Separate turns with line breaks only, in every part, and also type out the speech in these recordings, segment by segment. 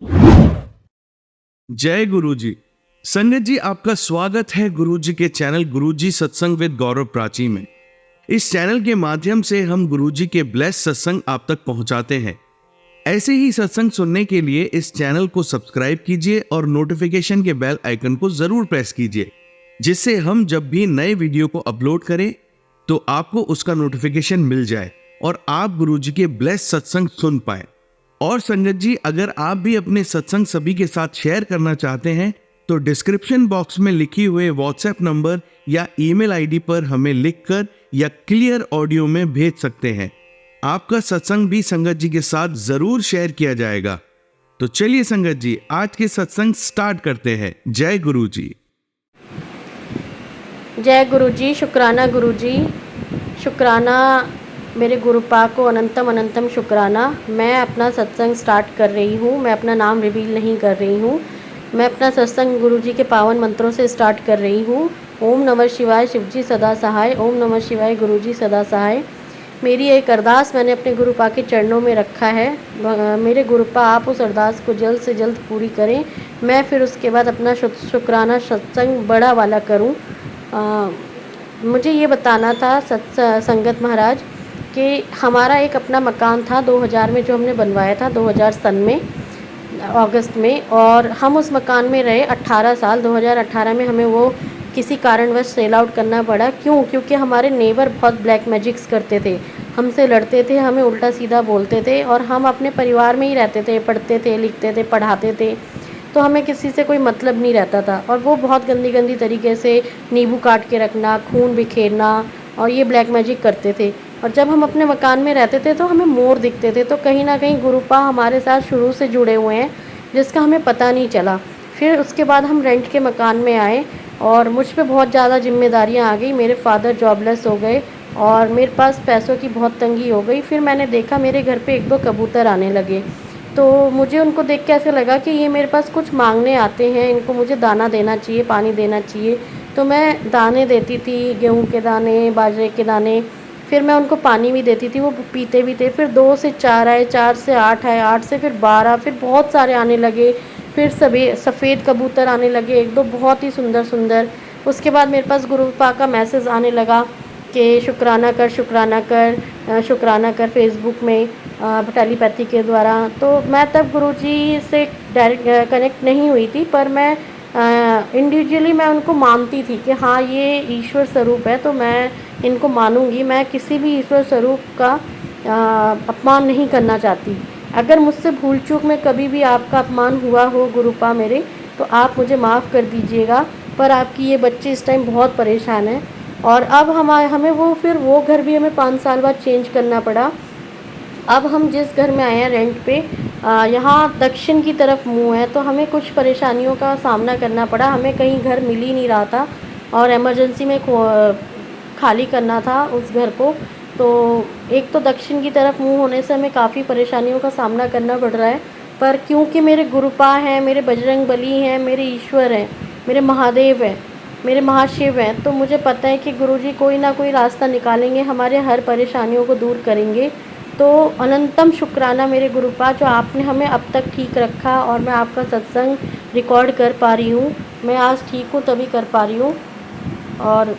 जय गुरुजी। संगत जी, आपका स्वागत है गुरुजी के चैनल गुरुजी सत्संग विद गौरव प्राची में। इस चैनल के माध्यम से हम गुरुजी के ब्लेस सत्संग आप तक पहुंचाते हैं। ऐसे ही सत्संग सुनने के लिए इस चैनल को सब्सक्राइब कीजिए और नोटिफिकेशन के बेल आइकन को जरूर प्रेस कीजिए, जिससे हम जब भी नए वीडियो को अपलोड करें तो आपको उसका नोटिफिकेशन मिल जाए और आप गुरुजी के ब्लेस सत्संग सुन पाए। और संगत जी, अगर आप भी अपने सत्संग सभी के साथ शेयर करना चाहते हैं तो डिस्क्रिप्शन बॉक्स में लिखी हुए व्हाट्सएप नंबर या ईमेल आईडी पर हमें लिखकर या क्लियर ऑडियो में भेज सकते हैं। आपका सत्संग भी संगत जी के साथ जरूर शेयर किया जाएगा। तो चलिए संगत जी, आज के सत्संग स्टार्ट करते हैं। जय गुरु जी।
जय गुरु जी। शुक्राना गुरु जी, शुक्राना मेरे गुरु पाक को, अनंतम अनंतम शुक्राना। मैं अपना सत्संग स्टार्ट कर रही हूँ। मैं अपना नाम रिवील नहीं कर रही हूँ। मैं अपना सत्संग गुरु जी के पावन मंत्रों से स्टार्ट कर रही हूँ। ओम नमः शिवाय, शिवजी सदा सहाय। ओम नमः शिवाय, गुरु जी सदा सहाय। मेरी एक अरदास मैंने अपने गुरु पा के चरणों में रखा है। मेरे गुरु पा, आप उस अरदास को जल्द से जल्द पूरी करें। मैं फिर उसके बाद अपना शुक्राना सत्संग बड़ा वाला करूं। मुझे ये बताना था संगत महाराज कि हमारा एक अपना मकान था 2000 में, जो हमने बनवाया था 2000 सन में अगस्त में, और हम उस मकान में रहे 18 साल। 2018 में हमें वो किसी कारणवश सेल आउट करना पड़ा। क्योंकि हमारे नेबर बहुत ब्लैक मैजिक्स करते थे, हमसे लड़ते थे, हमें उल्टा सीधा बोलते थे, और हम अपने परिवार में ही रहते थे, पढ़ते थे, लिखते थे, पढ़ाते थे, तो हमें किसी से कोई मतलब नहीं रहता था। और वो बहुत गंदी गंदी तरीके से नींबू काट के रखना, खून बिखेरना, और ये ब्लैक मैजिक करते थे। और जब हम अपने मकान में रहते थे तो हमें मोर दिखते थे। तो कहीं ना कहीं गुरुपा हमारे साथ शुरू से जुड़े हुए हैं, जिसका हमें पता नहीं चला। फिर उसके बाद हम रेंट के मकान में आए और मुझ पे बहुत ज़्यादा जिम्मेदारियां आ गई। मेरे फादर जॉबलेस हो गए और मेरे पास पैसों की बहुत तंगी हो गई। फिर मैंने देखा मेरे घर पे 1-2 कबूतर आने लगे, तो मुझे उनको देख के ऐसे लगा कि ये मेरे पास कुछ मांगने आते हैं, इनको मुझे दाना देना चाहिए, पानी देना चाहिए। तो मैं दाने देती थी, गेहूं के दाने, बाजरे के दाने। फिर मैं उनको पानी भी देती थी, वो पीते भी थे। फिर 2 से 4 आए, 4 से 8 आए, 8 से फिर 12, फिर बहुत सारे आने लगे। फिर सभी सफ़ेद कबूतर आने लगे, 1-2 बहुत ही सुंदर सुंदर। उसके बाद मेरे पास गुरु पाक का मैसेज आने लगा कि शुक्राना कर, शुक्राना कर, शुक्राना कर, फेसबुक में टेलीपैथी के द्वारा। तो मैं तब गुरुजी से डायरेक्ट कनेक्ट नहीं हुई थी, पर मैं इंडिविजुअली मैं उनको मानती थी कि हाँ, ये ईश्वर स्वरूप है, तो मैं इनको मानूंगी। मैं किसी भी ईश्वर स्वरूप का अपमान नहीं करना चाहती। अगर मुझसे भूल चूक में कभी भी आपका अपमान हुआ हो गुरुपा मेरे, तो आप मुझे माफ़ कर दीजिएगा। पर आपकी ये बच्चे इस टाइम बहुत परेशान हैं। और अब हमें वो घर भी हमें 5 साल बाद चेंज करना पड़ा। अब हम जिस घर में आए हैं रेंट पे, यहाँ दक्षिण की तरफ मुंह है, तो हमें कुछ परेशानियों का सामना करना पड़ा। हमें कहीं घर मिल ही नहीं रहा था और इमरजेंसी में खाली करना था उस घर को। तो एक तो दक्षिण की तरफ मुंह होने से हमें काफ़ी परेशानियों का सामना करना पड़ रहा है। पर क्योंकि मेरे गुरुपा हैं, मेरे बजरंग बली हैं, मेरे ईश्वर हैं, मेरे महादेव हैं, मेरे महाशिव हैं, तो मुझे पता है कि गुरुजी कोई ना कोई रास्ता निकालेंगे, हमारे हर परेशानियों को दूर करेंगे। तो अनंतम शुक्राना मेरे गुरुपा, जो आपने हमें अब तक ठीक रखा और मैं आपका सत्संग रिकॉर्ड कर पा रही हूँ। मैं आज ठीक हूँ तभी कर पा रही हूँ। और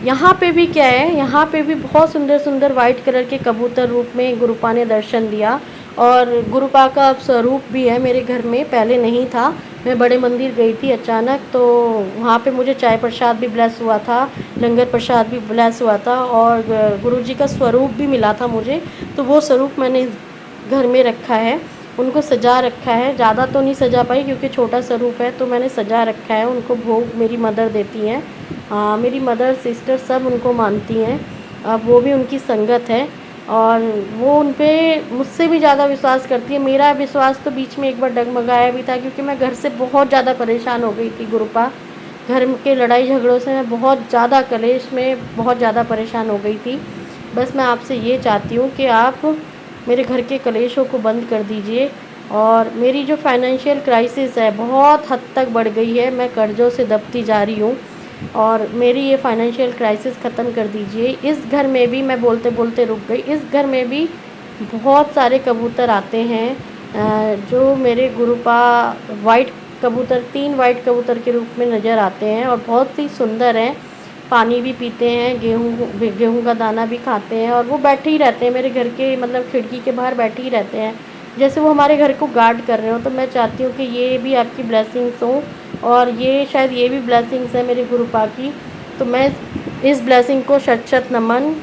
यहाँ पे भी क्या है, यहाँ पे भी बहुत सुंदर सुंदर वाइट कलर के कबूतर रूप में गुरुपा ने दर्शन दिया। और गुरुपा का अब स्वरूप भी है मेरे घर में, पहले नहीं था। मैं बड़े मंदिर गई थी अचानक, तो वहाँ पे मुझे चाय प्रसाद भी ब्लेस हुआ था, लंगर प्रसाद भी ब्लेस हुआ था, और गुरुजी का स्वरूप भी मिला था मुझे। तो वो स्वरूप मैंने घर में रखा है, उनको सजा रखा है। ज़्यादा तो नहीं सजा पाई क्योंकि छोटा स्वरूप है, तो मैंने सजा रखा है। उनको भोग मेरी मदर देती हैं। मेरी मदर, सिस्टर सब उनको मानती हैं। अब वो भी उनकी संगत है और वो उन पर मुझसे भी ज़्यादा विश्वास करती है। मेरा विश्वास तो बीच में एक बार डगमगाया भी था, क्योंकि मैं घर से बहुत ज़्यादा परेशान हो गई थी गुरुपा। घर के लड़ाई झगड़ों से मैं बहुत ज़्यादा, कलेश में बहुत ज़्यादा परेशान हो गई थी। बस मैं आपसे ये चाहती हूँ कि आप मेरे घर के कलेशों को बंद कर दीजिए। और मेरी जो फाइनेंशियल क्राइसिस है बहुत हद तक बढ़ गई है, मैं कर्ज़ों से दबती जा रही हूँ, और मेरी ये फाइनेंशियल क्राइसिस ख़त्म कर दीजिए। इस घर में भी, मैं बोलते बोलते रुक गई, इस घर में भी बहुत सारे कबूतर आते हैं जो मेरे गुरुपा वाइट कबूतर 3 वाइट कबूतर के रूप में नज़र आते हैं और बहुत ही सुंदर हैं। पानी भी पीते हैं, गेहूँ का दाना भी खाते हैं और वो बैठे ही रहते हैं मेरे घर के मतलब खिड़की के बाहर बैठे ही रहते हैं, जैसे वो हमारे घर को गार्ड कर रहे हो। तो मैं चाहती हूँ कि ये भी आपकी ब्लेसिंग्स हों और ये शायद ये भी ब्लेसिंग्स है मेरे गुरुपा की। तो मैं इस ब्लेसिंग को शत-शत नमन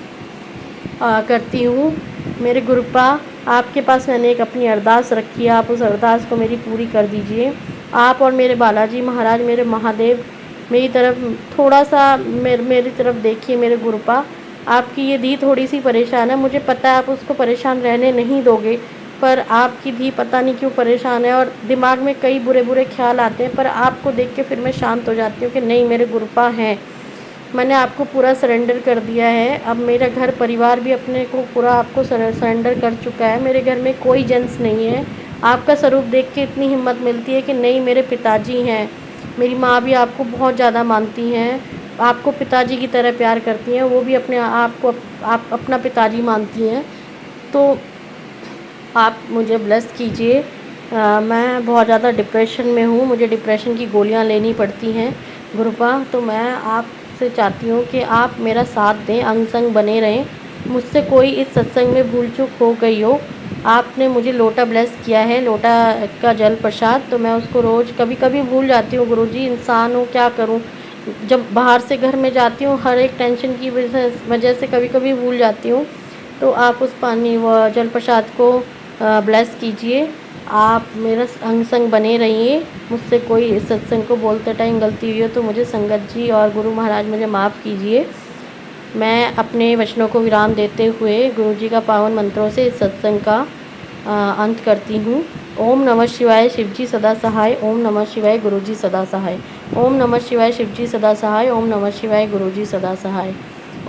करती हूँ। मेरे गुरुपा, आपके पास मैंने एक अपनी अरदास रखी है, आप उस अरदास को मेरी पूरी कर दीजिए। आप और मेरे बालाजी महाराज, मेरे महादेव, मेरी तरफ थोड़ा सा मेरी तरफ देखिए मेरे गुरुपा। आपकी ये धी थोड़ी सी परेशान है, मुझे पता है आप उसको परेशान रहने नहीं दोगे, पर आपकी धी पता नहीं क्यों परेशान है और दिमाग में कई बुरे बुरे ख्याल आते हैं, पर आपको देख के फिर मैं शांत हो जाती हूँ कि नहीं, मेरे गुरुपा हैं। मैंने आपको पूरा सरेंडर कर दिया है। अब मेरा घर परिवार भी अपने को पूरा आपको सरेंडर कर चुका है। मेरे घर में कोई जेंट्स नहीं है। आपका स्वरूप देख के इतनी हिम्मत मिलती है कि नहीं, मेरे पिताजी हैं। मेरी माँ भी आपको बहुत ज़्यादा मानती हैं, आपको पिताजी की तरह प्यार करती हैं, वो भी अपने आप को आप अपना पिताजी मानती हैं। तो आप मुझे ब्लेस कीजिए। मैं बहुत ज़्यादा डिप्रेशन में हूँ, मुझे डिप्रेशन की गोलियाँ लेनी पड़ती हैं गुरुपा। तो मैं आपसे चाहती हूँ कि आप मेरा साथ दें, अंग संग बने रहें। मुझसे कोई इस सत्संग में भूल चूक हो गई हो, आपने मुझे लोटा ब्लेस किया है, लोटा का जल प्रसाद, तो मैं उसको रोज़ कभी कभी भूल जाती हूँ गुरुजी, इंसान हूँ, क्या करूँ। जब बाहर से घर में जाती हूँ हर एक टेंशन की वजह से कभी कभी भूल जाती हूँ। तो आप उस पानी व जल प्रसाद को ब्लेस कीजिए। आप मेरा अंग संग बने रहिए। मुझसे कोई इस सत्संग को बोलते टाइम गलती हुई हो तो मुझे संगत जी और गुरु महाराज मुझे माफ़ कीजिए। मैं अपने वचनों को विराम देते हुए गुरु जी का पावन मंत्रों से इस सत्संग का अंत करती हूँ। ओम नमः शिवाय, शिवजी सदा सहाय। ओम नमः शिवाय, गुरुजी सदा सहाय। ओम नमः शिवाय, शिवजी सदा सहाय। ओम नमः शिवाय, गुरुजी सदा सहाय।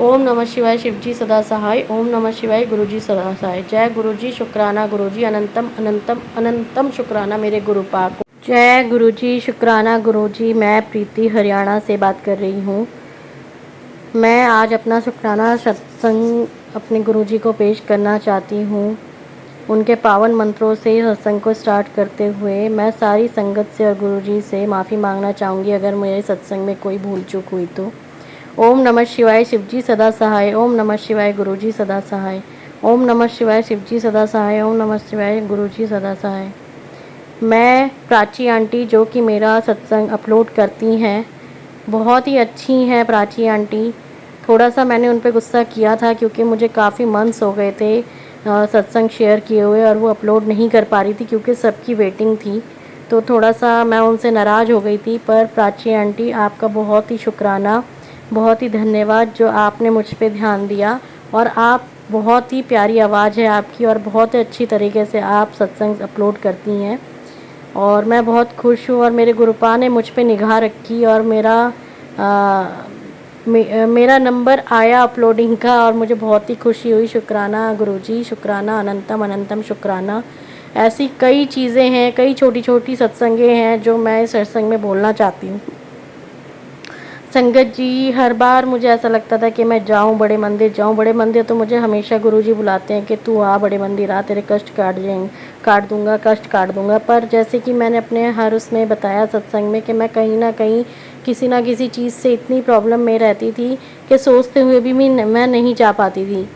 ओम नमः शिवाय, शिवजी सदा सहाय। ओम नमः शिवाय, गुरुजी सदा सहाय। जय गुरुजी, शुक्राना गुरुजी, अनंतम अनंतम अनंतम शुक्राना मेरे गुरुपा को। जय गुरुजी, शुक्राना गुरुजी। मैं प्रीति हरियाणा से बात कर रही हूँ। मैं आज अपना शुक्राना सत्संग अपने गुरुजी को पेश करना चाहती हूँ। उनके पावन मंत्रों से सत्संग को स्टार्ट करते हुए मैं सारी संगत से और गुरुजी से माफ़ी मांगना चाहूँगी अगर मेरे सत्संग में कोई भूल चूक हुई तो। ओम नमः शिवाय, शिवजी सदा सहाय। ओम नमः शिवाय, गुरुजी सदा सहाय। ओम नमः शिवाय, शिवजी सदा सहाय। ओम नमः शिवाय, गुरुजी सदा सहाय। मैं प्राची आंटी, जो कि मेरा सत्संग अपलोड करती हैं, बहुत ही अच्छी हैं प्राची आंटी। थोड़ा सा मैंने उन पर गुस्सा किया था क्योंकि मुझे काफ़ी मंथ्स हो गए थे सत्संग शेयर किए हुए और वो अपलोड नहीं कर पा रही थी क्योंकि सबकी वेटिंग थी, तो थोड़ा सा मैं उनसे नाराज़ हो गई थी। पर प्राची आंटी, आपका बहुत ही शुक्राना, बहुत ही धन्यवाद जो आपने मुझ पे ध्यान दिया। और आप, बहुत ही प्यारी आवाज़ है आपकी और बहुत अच्छी तरीके से आप सत्संग अपलोड करती हैं और मैं बहुत खुश हूँ। और मेरे गुरुपा ने मुझ पे निगाह रखी और मेरा नंबर आया अपलोडिंग का और मुझे बहुत ही खुशी हुई। शुक्राना गुरुजी, शुक्राना, अनंतम अनंतम शुक्राना। ऐसी कई चीज़ें हैं, कई छोटी छोटी सत्संगें हैं जो मैं इस सत्संग में बोलना चाहती हूँ। संगत जी, हर बार मुझे ऐसा लगता था कि मैं जाऊं बड़े मंदिर, जाऊं बड़े मंदिर, तो मुझे हमेशा गुरुजी बुलाते हैं कि तू आ बड़े मंदिर आ, तेरे कष्ट काट दूंगा, कष्ट काट दूंगा। पर जैसे कि मैंने अपने हर उसमें बताया सत्संग में कि मैं कहीं ना कहीं किसी ना किसी चीज़ से इतनी प्रॉब्लम में रहती थी कि सोचते हुए भी मैं नहीं जा पाती थी।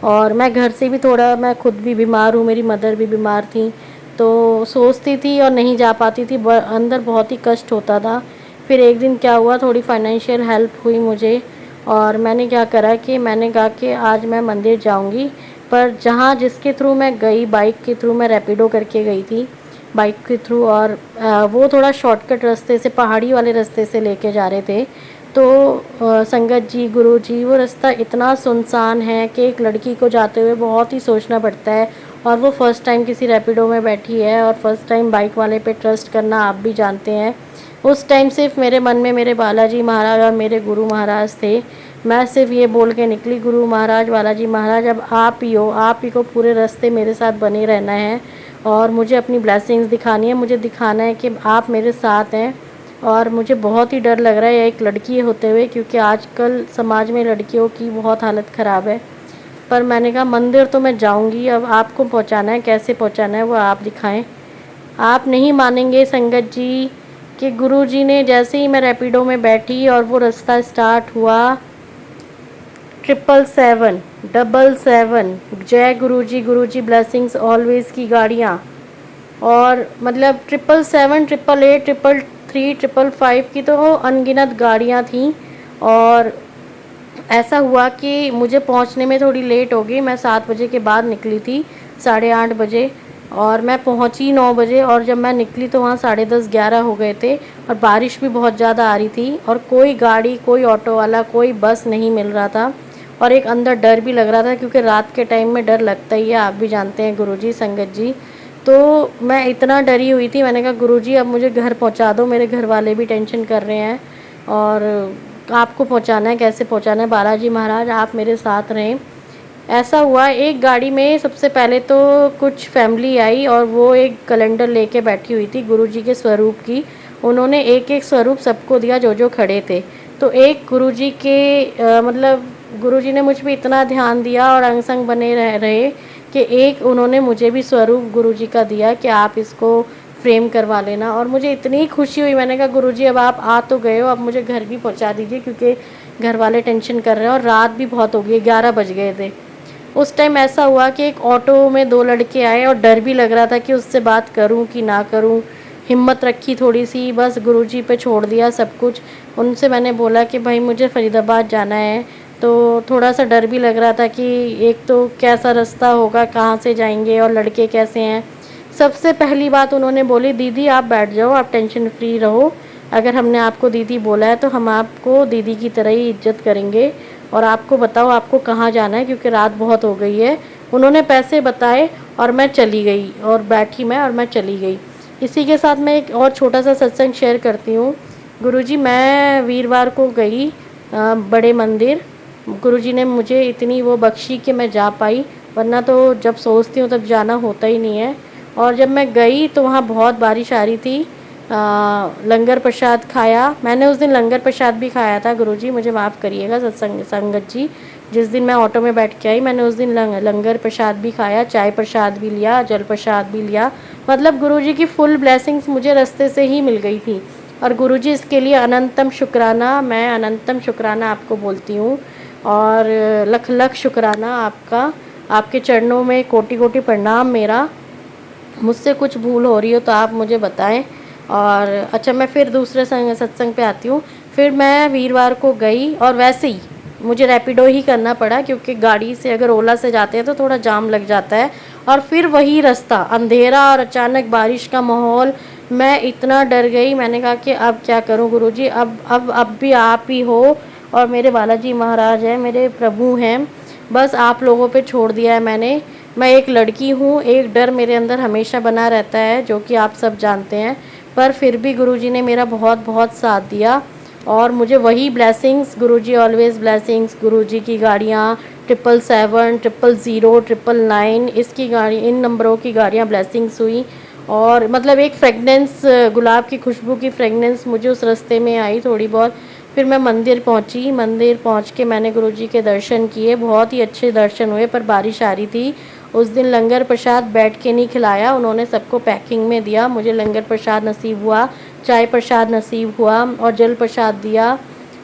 और मैं घर से भी थोड़ा, मैं खुद भी बीमार हूँ, मेरी मदर भी बीमार थी, तो सोचती थी और नहीं जा पाती थी, अंदर बहुत ही कष्ट होता था। फिर एक दिन क्या हुआ, थोड़ी फाइनेंशियल हेल्प हुई मुझे और मैंने क्या करा कि मैंने कहा कि आज मैं मंदिर जाऊंगी। पर जहाँ जिसके थ्रू मैं गई, बाइक के थ्रू, मैं रैपिडो करके गई थी बाइक के थ्रू, और वो थोड़ा शॉर्टकट रास्ते से, पहाड़ी वाले रास्ते से लेके जा रहे थे। तो संगत जी, गुरु जी, वो रास्ता इतना सुनसान है कि एक लड़की को जाते हुए बहुत ही सोचना पड़ता है। और वो फ़र्स्ट टाइम किसी रैपिडो में बैठी है और फर्स्ट टाइम बाइक वाले पे ट्रस्ट करना आप भी जानते हैं। उस टाइम सिर्फ मेरे मन में मेरे बालाजी महाराज और मेरे गुरु महाराज थे। मैं सिर्फ ये बोल के निकली, गुरु महाराज, बालाजी महाराज, अब आप ही हो, आप ही को पूरे रास्ते मेरे साथ बने रहना है और मुझे अपनी ब्लेसिंग्स दिखानी है, मुझे दिखाना है कि आप मेरे साथ हैं। और मुझे बहुत ही डर लग रहा है एक लड़की होते हुए, क्योंकि आजकल समाज में लड़कियों की बहुत हालत ख़राब है। पर मैंने कहा मंदिर तो मैं जाऊंगी, अब आपको पहुंचाना है, कैसे पहुंचाना है वो आप दिखाएं। आप नहीं मानेंगे संगत जी कि गुरुजी ने जैसे ही मैं रैपिडो में बैठी और वो रास्ता स्टार्ट हुआ, 777, 777, जय गुरुजी, गुरुजी ब्लेसिंग्स ऑलवेज की गाड़ियाँ, और मतलब 777, 888, 333, 555 की तो अनगिनत गाड़ियाँ थीं। और ऐसा हुआ कि मुझे पहुंचने में थोड़ी लेट हो गई। मैं 7 बजे के बाद निकली थी, 8:30 बजे, और मैं पहुंची 9 बजे, और जब मैं निकली तो वहाँ 10:30, 11 हो गए थे, और बारिश भी बहुत ज़्यादा आ रही थी, और कोई गाड़ी, कोई ऑटो वाला, कोई बस नहीं मिल रहा था, और एक अंदर डर भी लग रहा था क्योंकि रात के टाइम में डर लगता ही है, आप भी जानते हैं गुरुजी, संगत जी। तो मैं इतना डरी हुई थी, मैंने कहा गुरुजी अब मुझे घर पहुंचा दो, मेरे घर वाले भी टेंशन कर रहे हैं, और आपको पहुंचाना है, कैसे पहुंचाना है, बालाजी महाराज आप मेरे साथ रहें। ऐसा हुआ, एक गाड़ी में सबसे पहले तो कुछ फैमिली आई और वो एक कैलेंडर लेके बैठी हुई थी गुरुजी के स्वरूप की। उन्होंने एक एक स्वरूप सबको दिया जो जो खड़े थे। तो एक गुरुजी के मतलब गुरुजी ने मुझ पे इतना ध्यान दिया और अंग संग बने रहे कि एक उन्होंने मुझे भी स्वरूप गुरुजी का दिया कि आप इसको फ्रेम करवा लेना, और मुझे इतनी खुशी हुई। मैंने कहा गुरुजी अब आप आ तो गए हो, अब मुझे घर भी पहुंचा दीजिए क्योंकि घर वाले टेंशन कर रहे हैं और रात भी बहुत हो गई, 11 बज गए थे। उस टाइम ऐसा हुआ कि एक ऑटो में 2 लड़के आए और डर भी लग रहा था कि उससे बात करूं कि ना करूं। हिम्मत रखी थोड़ी सी, बस गुरुजी पे छोड़ दिया सब कुछ। उनसे मैंने बोला कि भाई मुझे फरीदाबाद जाना है, तो थोड़ा सा डर भी लग रहा था कि एक तो कैसा रास्ता होगा, कहाँ से जाएंगे और लड़के कैसे हैं। सबसे पहली बात उन्होंने बोली, दीदी आप बैठ जाओ, आप टेंशन फ्री रहो, अगर हमने आपको दीदी बोला है तो हम आपको दीदी की तरह ही इज्जत करेंगे, और आपको बताओ आपको कहाँ जाना है क्योंकि रात बहुत हो गई है। उन्होंने पैसे बताए और मैं चली गई, और बैठी मैं और मैं चली गई। इसी के साथ मैं एक और छोटा सा सत्संग शेयर करती हूँ। गुरुजी मैं वीरवार को गई बड़े मंदिर, गुरुजी ने मुझे इतनी वो बख्शी कि मैं जा पाई, वरना तो जब सोचती हूँ तब जाना होता ही नहीं है। और जब मैं गई तो वहाँ बहुत बारिश आ रही थी। लंगर प्रसाद खाया मैंने, उस दिन लंगर प्रसाद भी खाया था। गुरुजी मुझे माफ़ करिएगा सत्संग संगत जी, जिस दिन मैं ऑटो में बैठ के आई मैंने उस दिन लंगर प्रसाद भी खाया, चाय प्रसाद भी लिया, जल प्रसाद भी लिया। मतलब गुरुजी की फुल ब्लेसिंग्स मुझे रास्ते से ही मिल गई थी, और गुरुजी इसके लिए अनंतम शुक्राना, मैं अनंतम शुक्राना आपको बोलती हूँ, और लख लख शुक्राना आपका। आपके चरणों में कोटि कोटि प्रणाम मेरा। मुझसे कुछ भूल हो रही हो तो आप मुझे बताएं। और अच्छा मैं फिर दूसरे सत्संग पे आती हूँ। फिर मैं वीरवार को गई, और वैसे ही मुझे रैपिडो ही करना पड़ा क्योंकि गाड़ी से अगर ओला से जाते हैं तो थोड़ा जाम लग जाता है। और फिर वही रास्ता, अंधेरा और अचानक बारिश का माहौल, मैं इतना डर गई। मैंने कहा कि अब क्या करूँ गुरुजी, अब भी आप ही हो, और मेरे बालाजी महाराज हैं, मेरे प्रभु हैं, बस आप लोगों पे छोड़ दिया है मैंने। मैं एक लड़की हूँ, एक डर मेरे अंदर हमेशा बना रहता है जो कि आप सब जानते हैं, पर फिर भी गुरुजी ने मेरा बहुत बहुत साथ दिया, और मुझे वही ब्लेसिंग्स, गुरुजी ऑलवेज ब्लेसिंग्स, गुरुजी की गाड़ियाँ 777, 000, 999, इसकी गाड़ी, इन नंबरों की गाड़ियाँ ब्लेसिंग्स हुई। और मतलब एक फ्रेगनेंस, गुलाब की खुशबू की फ्रेगनेंस मुझे उस रास्ते में आई थोड़ी बहुत। फिर मैं मंदिर पहुंची, मंदिर पहुंच के मैंने गुरुजी के दर्शन किए, बहुत ही अच्छे दर्शन हुए, पर बारिश आ रही थी। उस दिन लंगर प्रसाद बैठ के नहीं खिलाया, उन्होंने सबको पैकिंग में दिया। मुझे लंगर प्रसाद नसीब हुआ, चाय प्रसाद नसीब हुआ, और जल प्रसाद दिया।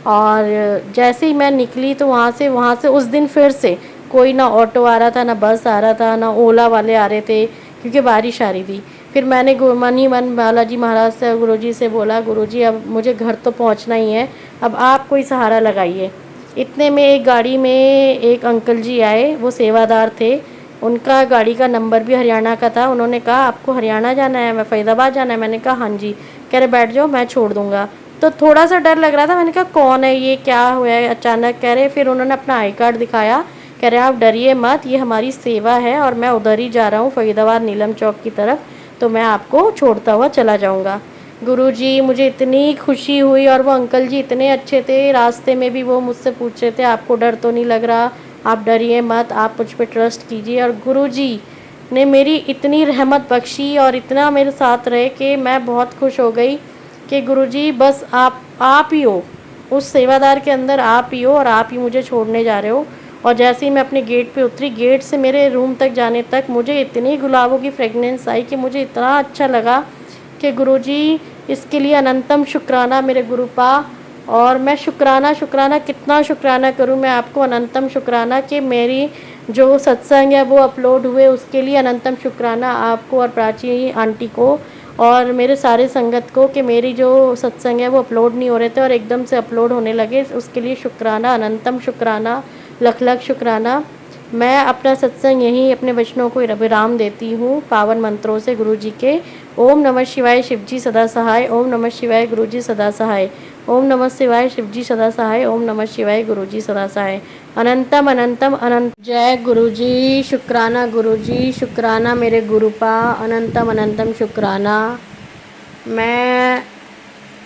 और जैसे ही मैं निकली तो वहाँ से उस दिन फिर से कोई ना ऑटो आ रहा था, ना बस आ रहा था, ना ओला वाले आ रहे थे क्योंकि बारिश आ रही थी। फिर मैंने मन ही मन बालाजी महाराज से, गुरुजी से बोला, गुरुजी अब मुझे घर तो पहुंचना ही है, अब आप कोई सहारा लगाइए। इतने में एक गाड़ी में एक अंकल जी आए, वो सेवादार थे, उनका गाड़ी का नंबर भी हरियाणा का था। उन्होंने कहा आपको हरियाणा जाना है, मैं फरीदाबाद जाना है। मैंने कहा हाँ जी। कह रहे बैठ जाओ मैं छोड़ दूँगा। तो थोड़ा सा डर लग रहा था, मैंने कहा कौन है ये, क्या हुआ है अचानक। कह रहे, फिर उन्होंने अपना आई कार्ड दिखाया, कह रहे आप डरिए मत, ये हमारी सेवा है और मैं उधर ही जा रहा हूँ फरीदाबाद नीलम चौक की तरफ, तो मैं आपको छोड़ता हुआ चला जाऊँगा। गुरुजी मुझे इतनी खुशी हुई, और वो अंकल जी इतने अच्छे थे, रास्ते में भी वो मुझसे पूछ रहे थे आपको डर तो नहीं लग रहा, आप डरिए मत, आप मुझ पर ट्रस्ट कीजिए। और गुरुजी ने मेरी इतनी रहमत बख्शी और इतना मेरे साथ रहे कि मैं बहुत खुश हो गई कि गुरुजी बस आप ही हो, उस सेवादार के अंदर आप ही हो, और आप ही मुझे छोड़ने जा रहे हो। और जैसे ही मैं अपने गेट पे उतरी, गेट से मेरे रूम तक जाने तक मुझे इतनी गुलाबों की फ्रेगनेंस आई कि मुझे इतना अच्छा लगा कि गुरुजी, इसके लिए अनंतम शुक्राना मेरे गुरुपा। और मैं शुक्राना कितना शुक्राना करूं मैं आपको, अनंतम शुक्राना कि मेरी जो सत्संग है वो अपलोड हुए, उसके लिए अनंतम शुक्राना आपको और प्राची आंटी को और मेरे सारे संगत को कि मेरी जो सत्संग है वो अपलोड नहीं हो रहे थे और एकदम से अपलोड होने लगे। उसके लिए शुक्राना, अनंतम शुक्राना, लख लख शुक्राना। मैं अपना सत्संग यहीं अपने वचनों को विराम देती हूँ पावन मंत्रों से गुरु जी के। ओम नमः शिवाय, शिवजी सदा सहाय। ओम नमः शिवाय, गुरु जी सदा सहाय। ओम नमः शिवाय, शिवजी सदा सहाय। ओम नमः शिवाय, गुरु जी सदा सहाय। अनंतम अनंतम अनंत। जय गुरु जी, शुक्राना गुरु जी, शुक्राना मेरे गुरुपा, अनंतम अनंतम शुक्राना। मैं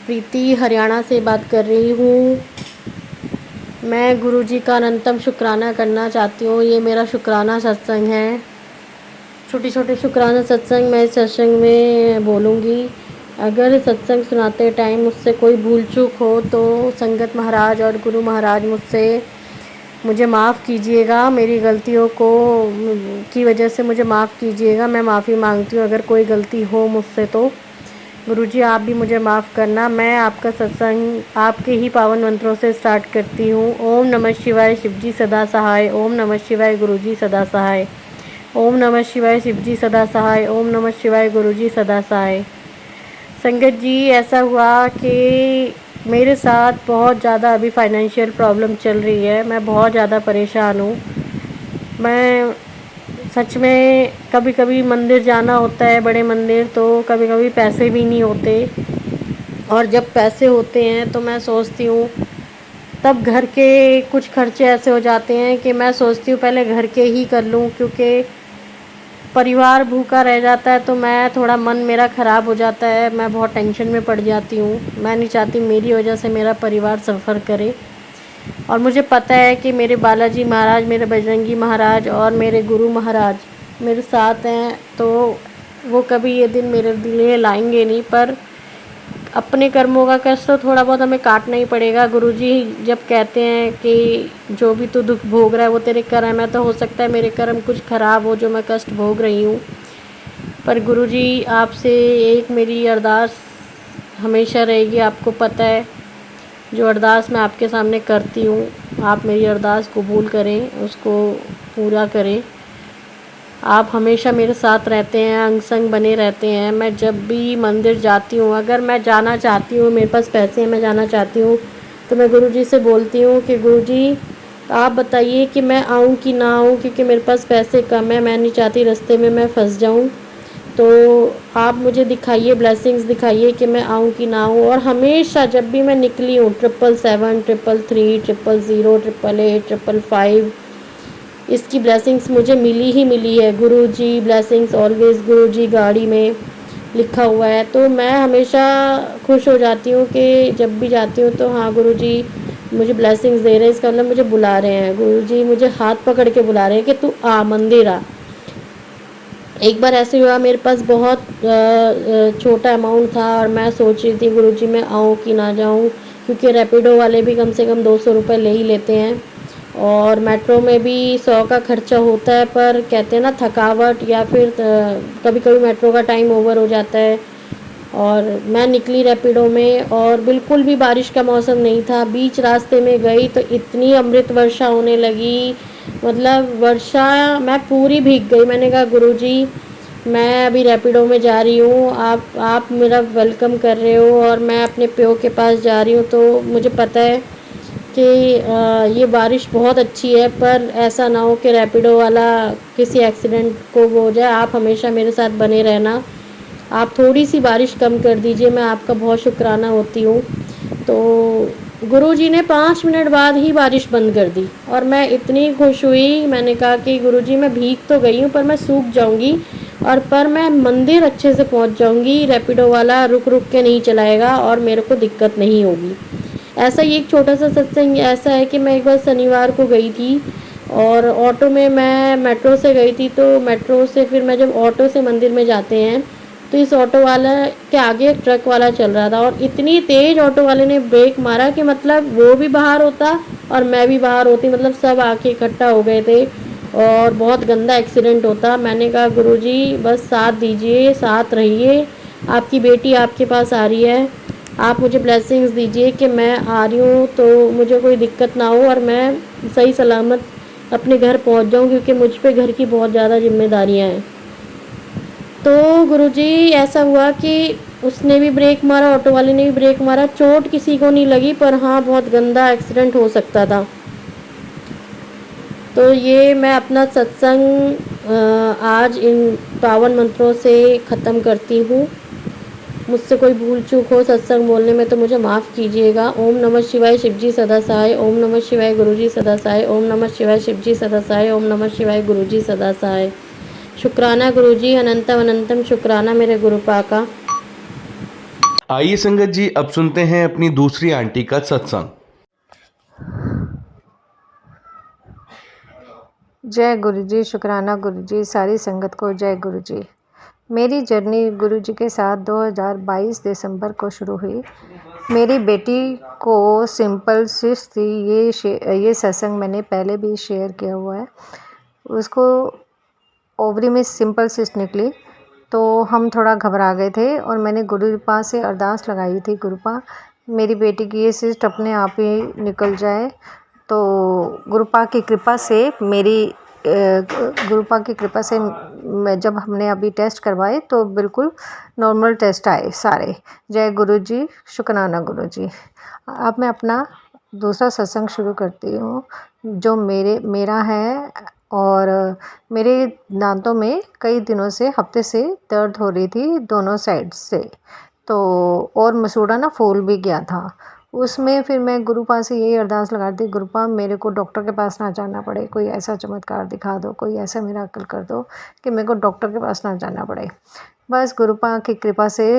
प्रीति हरियाणा से बात कर रही हूँ। मैं गुरु जी का अनंतम शुक्राना करना चाहती हूँ। ये मेरा शुक्राना सत्संग है। छोटे छोटे शुक्राना सत्संग मैं इस सत्संग में बोलूँगी। अगर सत्संग सुनाते टाइम मुझसे कोई भूल चूक हो तो संगत महाराज और गुरु महाराज मुझे माफ़ कीजिएगा। मेरी गलतियों को की वजह से मुझे माफ़ कीजिएगा। मैं माफ़ी मांगती हूँ अगर कोई गलती हो मुझसे तो। गुरुजी आप भी मुझे माफ़ करना। मैं आपका सत्संग आपके ही पावन मंत्रों से स्टार्ट करती हूँ। ओम नमः शिवाय, शिवजी सदा सहाय। ओम नमः शिवाय, गुरुजी सदा सहाय। ओम नमः शिवाय, शिवजी सदा सहाय। ओम नमः शिवाय, गुरुजी सदा सहाय। संगत जी, ऐसा हुआ कि मेरे साथ बहुत ज़्यादा अभी फाइनेंशियल प्रॉब्लम चल रही है। मैं बहुत ज़्यादा परेशान हूँ। मैं सच में कभी कभी मंदिर जाना होता है, बड़े मंदिर, तो कभी कभी पैसे भी नहीं होते और जब पैसे होते हैं तो मैं सोचती हूँ, तब घर के कुछ खर्चे ऐसे हो जाते हैं कि मैं सोचती हूँ पहले घर के ही कर लूँ, क्योंकि परिवार भूखा रह जाता है तो मैं थोड़ा मन मेरा ख़राब हो जाता है। मैं बहुत टेंशन में पड़ जाती हूँ। मैं नहीं चाहती मेरी वजह से मेरा परिवार सफ़र करे। और मुझे पता है कि मेरे बालाजी महाराज, मेरे बजरंगी महाराज और मेरे गुरु महाराज मेरे साथ हैं, तो वो कभी ये दिन मेरे लिए लाएंगे नहीं। पर अपने कर्मों का कष्ट तो थोड़ा बहुत हमें काटना ही पड़ेगा। गुरुजी जब कहते हैं कि जो भी तू दुख भोग रहा है वो तेरे कर्म है, तो हो सकता है मेरे कर्म कुछ ख़राब हो जो मैं कष्ट भोग रही हूँ। पर गुरुजी आपसे एक मेरी अरदास हमेशा रहेगी। आपको पता है जो अरदास मैं आपके सामने करती हूँ, आप मेरी अरदास कबूल करें, उसको पूरा करें। आप हमेशा मेरे साथ रहते हैं, अंग संग बने रहते हैं। मैं जब भी मंदिर जाती हूँ, अगर मैं जाना चाहती हूँ, मेरे पास पैसे हैं, मैं जाना चाहती हूँ, तो मैं गुरुजी से बोलती हूँ कि गुरुजी आप बताइए कि मैं आऊँ कि ना आऊँ, क्योंकि मेरे पास पैसे कम है। मैं नहीं चाहती रास्ते में मैं फंस जाऊँ, तो आप मुझे दिखाइए, ब्लेसिंग्स दिखाइए कि मैं आऊँ कि ना आऊँ। और हमेशा जब भी मैं निकली हूँ 777, 333, 000, 888, 555, इसकी ब्लेसिंग्स मुझे मिली ही मिली है। गुरुजी ब्लेसिंग्स ऑलवेज, गुरुजी गाड़ी में लिखा हुआ है। तो मैं हमेशा खुश हो जाती हूँ कि जब भी जाती हूँ तो हाँ गुरुजी मुझे ब्लेसिंग्स दे रहे हैं, इसका मतलब मुझे बुला रहे हैं। गुरुजी मुझे हाथ पकड़ के बुला रहे हैं कि तू आ, मंदिर आ। एक बार ऐसे हुआ, मेरे पास बहुत छोटा अमाउंट था और मैं सोच रही थी गुरुजी मैं आऊँ कि ना जाऊँ, क्योंकि रैपिडो वाले भी कम से कम 200 रुपये ले ही लेते हैं और मेट्रो में भी 100 का खर्चा होता है। पर कहते हैं ना थकावट, या फिर कभी कभी मेट्रो का टाइम ओवर हो जाता है। और मैं निकली रैपिडो में और बिल्कुल भी बारिश का मौसम नहीं था। बीच रास्ते में गई तो इतनी अमृत वर्षा होने लगी, मतलब वर्षा, मैं पूरी भीग गई। मैंने कहा गुरुजी मैं अभी रैपिडो में जा रही हूँ, आप मेरा वेलकम कर रहे हो और मैं अपने प्यो के पास जा रही हूँ, तो मुझे पता है कि ये बारिश बहुत अच्छी है, पर ऐसा ना हो कि रैपिडो वाला किसी एक्सीडेंट को वो हो जाए। आप हमेशा मेरे साथ बने रहना, आप थोड़ी सी बारिश कम कर दीजिए, मैं आपका बहुत शुक्राना होती हूँ। तो गुरुजी ने 5 मिनट बाद ही बारिश बंद कर दी और मैं इतनी खुश हुई। मैंने कहा कि गुरुजी मैं भीग तो गई हूँ पर मैं सूख जाऊँगी, और पर मैं मंदिर अच्छे से पहुँच जाऊँगी, रैपिडो वाला रुक रुक के नहीं चलाएगा और मेरे को दिक्कत नहीं होगी। ऐसा ही एक छोटा सा सत्संग ऐसा है कि मैं एक बार शनिवार को गई थी और ऑटो में, मैं मेट्रो से गई थी, तो मेट्रो से फिर मैं जब ऑटो से मंदिर में जाते हैं तो इस ऑटो वाला के आगे एक ट्रक वाला चल रहा था और इतनी तेज़ ऑटो वाले ने ब्रेक मारा कि मतलब वो भी बाहर होता और मैं भी बाहर होती, मतलब सब आके इकट्ठा हो गए थे और बहुत गंदा एक्सीडेंट होता। मैंने कहा गुरुजी बस साथ दीजिए, साथ रहिए, आपकी बेटी आपके पास आ रही है, आप मुझे ब्लेसिंग्स दीजिए कि मैं आ रही हूँ तो मुझे कोई दिक्कत ना हो और मैं सही सलामत अपने घर पहुँच जाऊँ, क्योंकि मुझ पे घर की बहुत ज़्यादा जिम्मेदारियाँ हैं। तो गुरुजी ऐसा हुआ कि उसने भी ब्रेक मारा, ऑटो वाले ने भी ब्रेक मारा, चोट किसी को नहीं लगी, पर हाँ बहुत गंदा एक्सीडेंट हो सकता था। तो ये मैं अपना सत्संग आज इन पावन मंत्रों से ख़त्म करती हूँ। मुझसे कोई भूल चूक हो सत्संग बोलने में तो मुझे माफ़ कीजिएगा। ओम नमः शिवाय, शिवजी सदा सहाय। ओम नमः शिवाय, गुरुजी सदा सहाय। ओम नमः शिवाय, शिवजी सदा सहाय। ओम नमः शिवाय, गुरुजी सदा सहाय। शुक्राना गुरुजी, अनंतम अनंतम शुक्राना मेरे गुरुपा का।
आइए संगत जी, अब सुनते हैं अपनी दूसरी आंटी का सत्संग।
जय गुरु जी, शुक्राना गुरु जी, सारी संगत को जय गुरु जी। मेरी जर्नी गुरु जी के साथ 2022 दिसंबर को शुरू हुई। मेरी बेटी को सिंपल सिस्ट थी, ये सत्संग मैंने पहले भी शेयर किया हुआ है। उसको ओवरी में सिंपल सिस्ट निकली तो हम थोड़ा घबरा गए थे और मैंने गुरुपा से अरदास लगाई थी, गुरुपा मेरी बेटी की ये सिस्ट अपने आप ही निकल जाए। तो गुरुपा की कृपा से गुरुपा की कृपा से जब हमने अभी टेस्ट करवाए तो बिल्कुल नॉर्मल टेस्ट आए सारे। जय गुरु जी, शुक्राना गुरु जी। अब मैं अपना दूसरा सत्संग शुरू करती हूँ जो मेरा है। और मेरे दांतों में कई दिनों से, हफ्ते से दर्द हो रही थी दोनों साइड से, तो और मसूड़ा ना फूल भी गया था उसमें। फिर मैं गुरुपा से यही अरदास लगाती, गुरुपा मेरे को डॉक्टर के पास ना जाना पड़े, कोई ऐसा चमत्कार दिखा दो, कोई ऐसा मिराकल कर दो कि मेरे को डॉक्टर के पास ना जाना पड़े। बस गुरुपा की कृपा से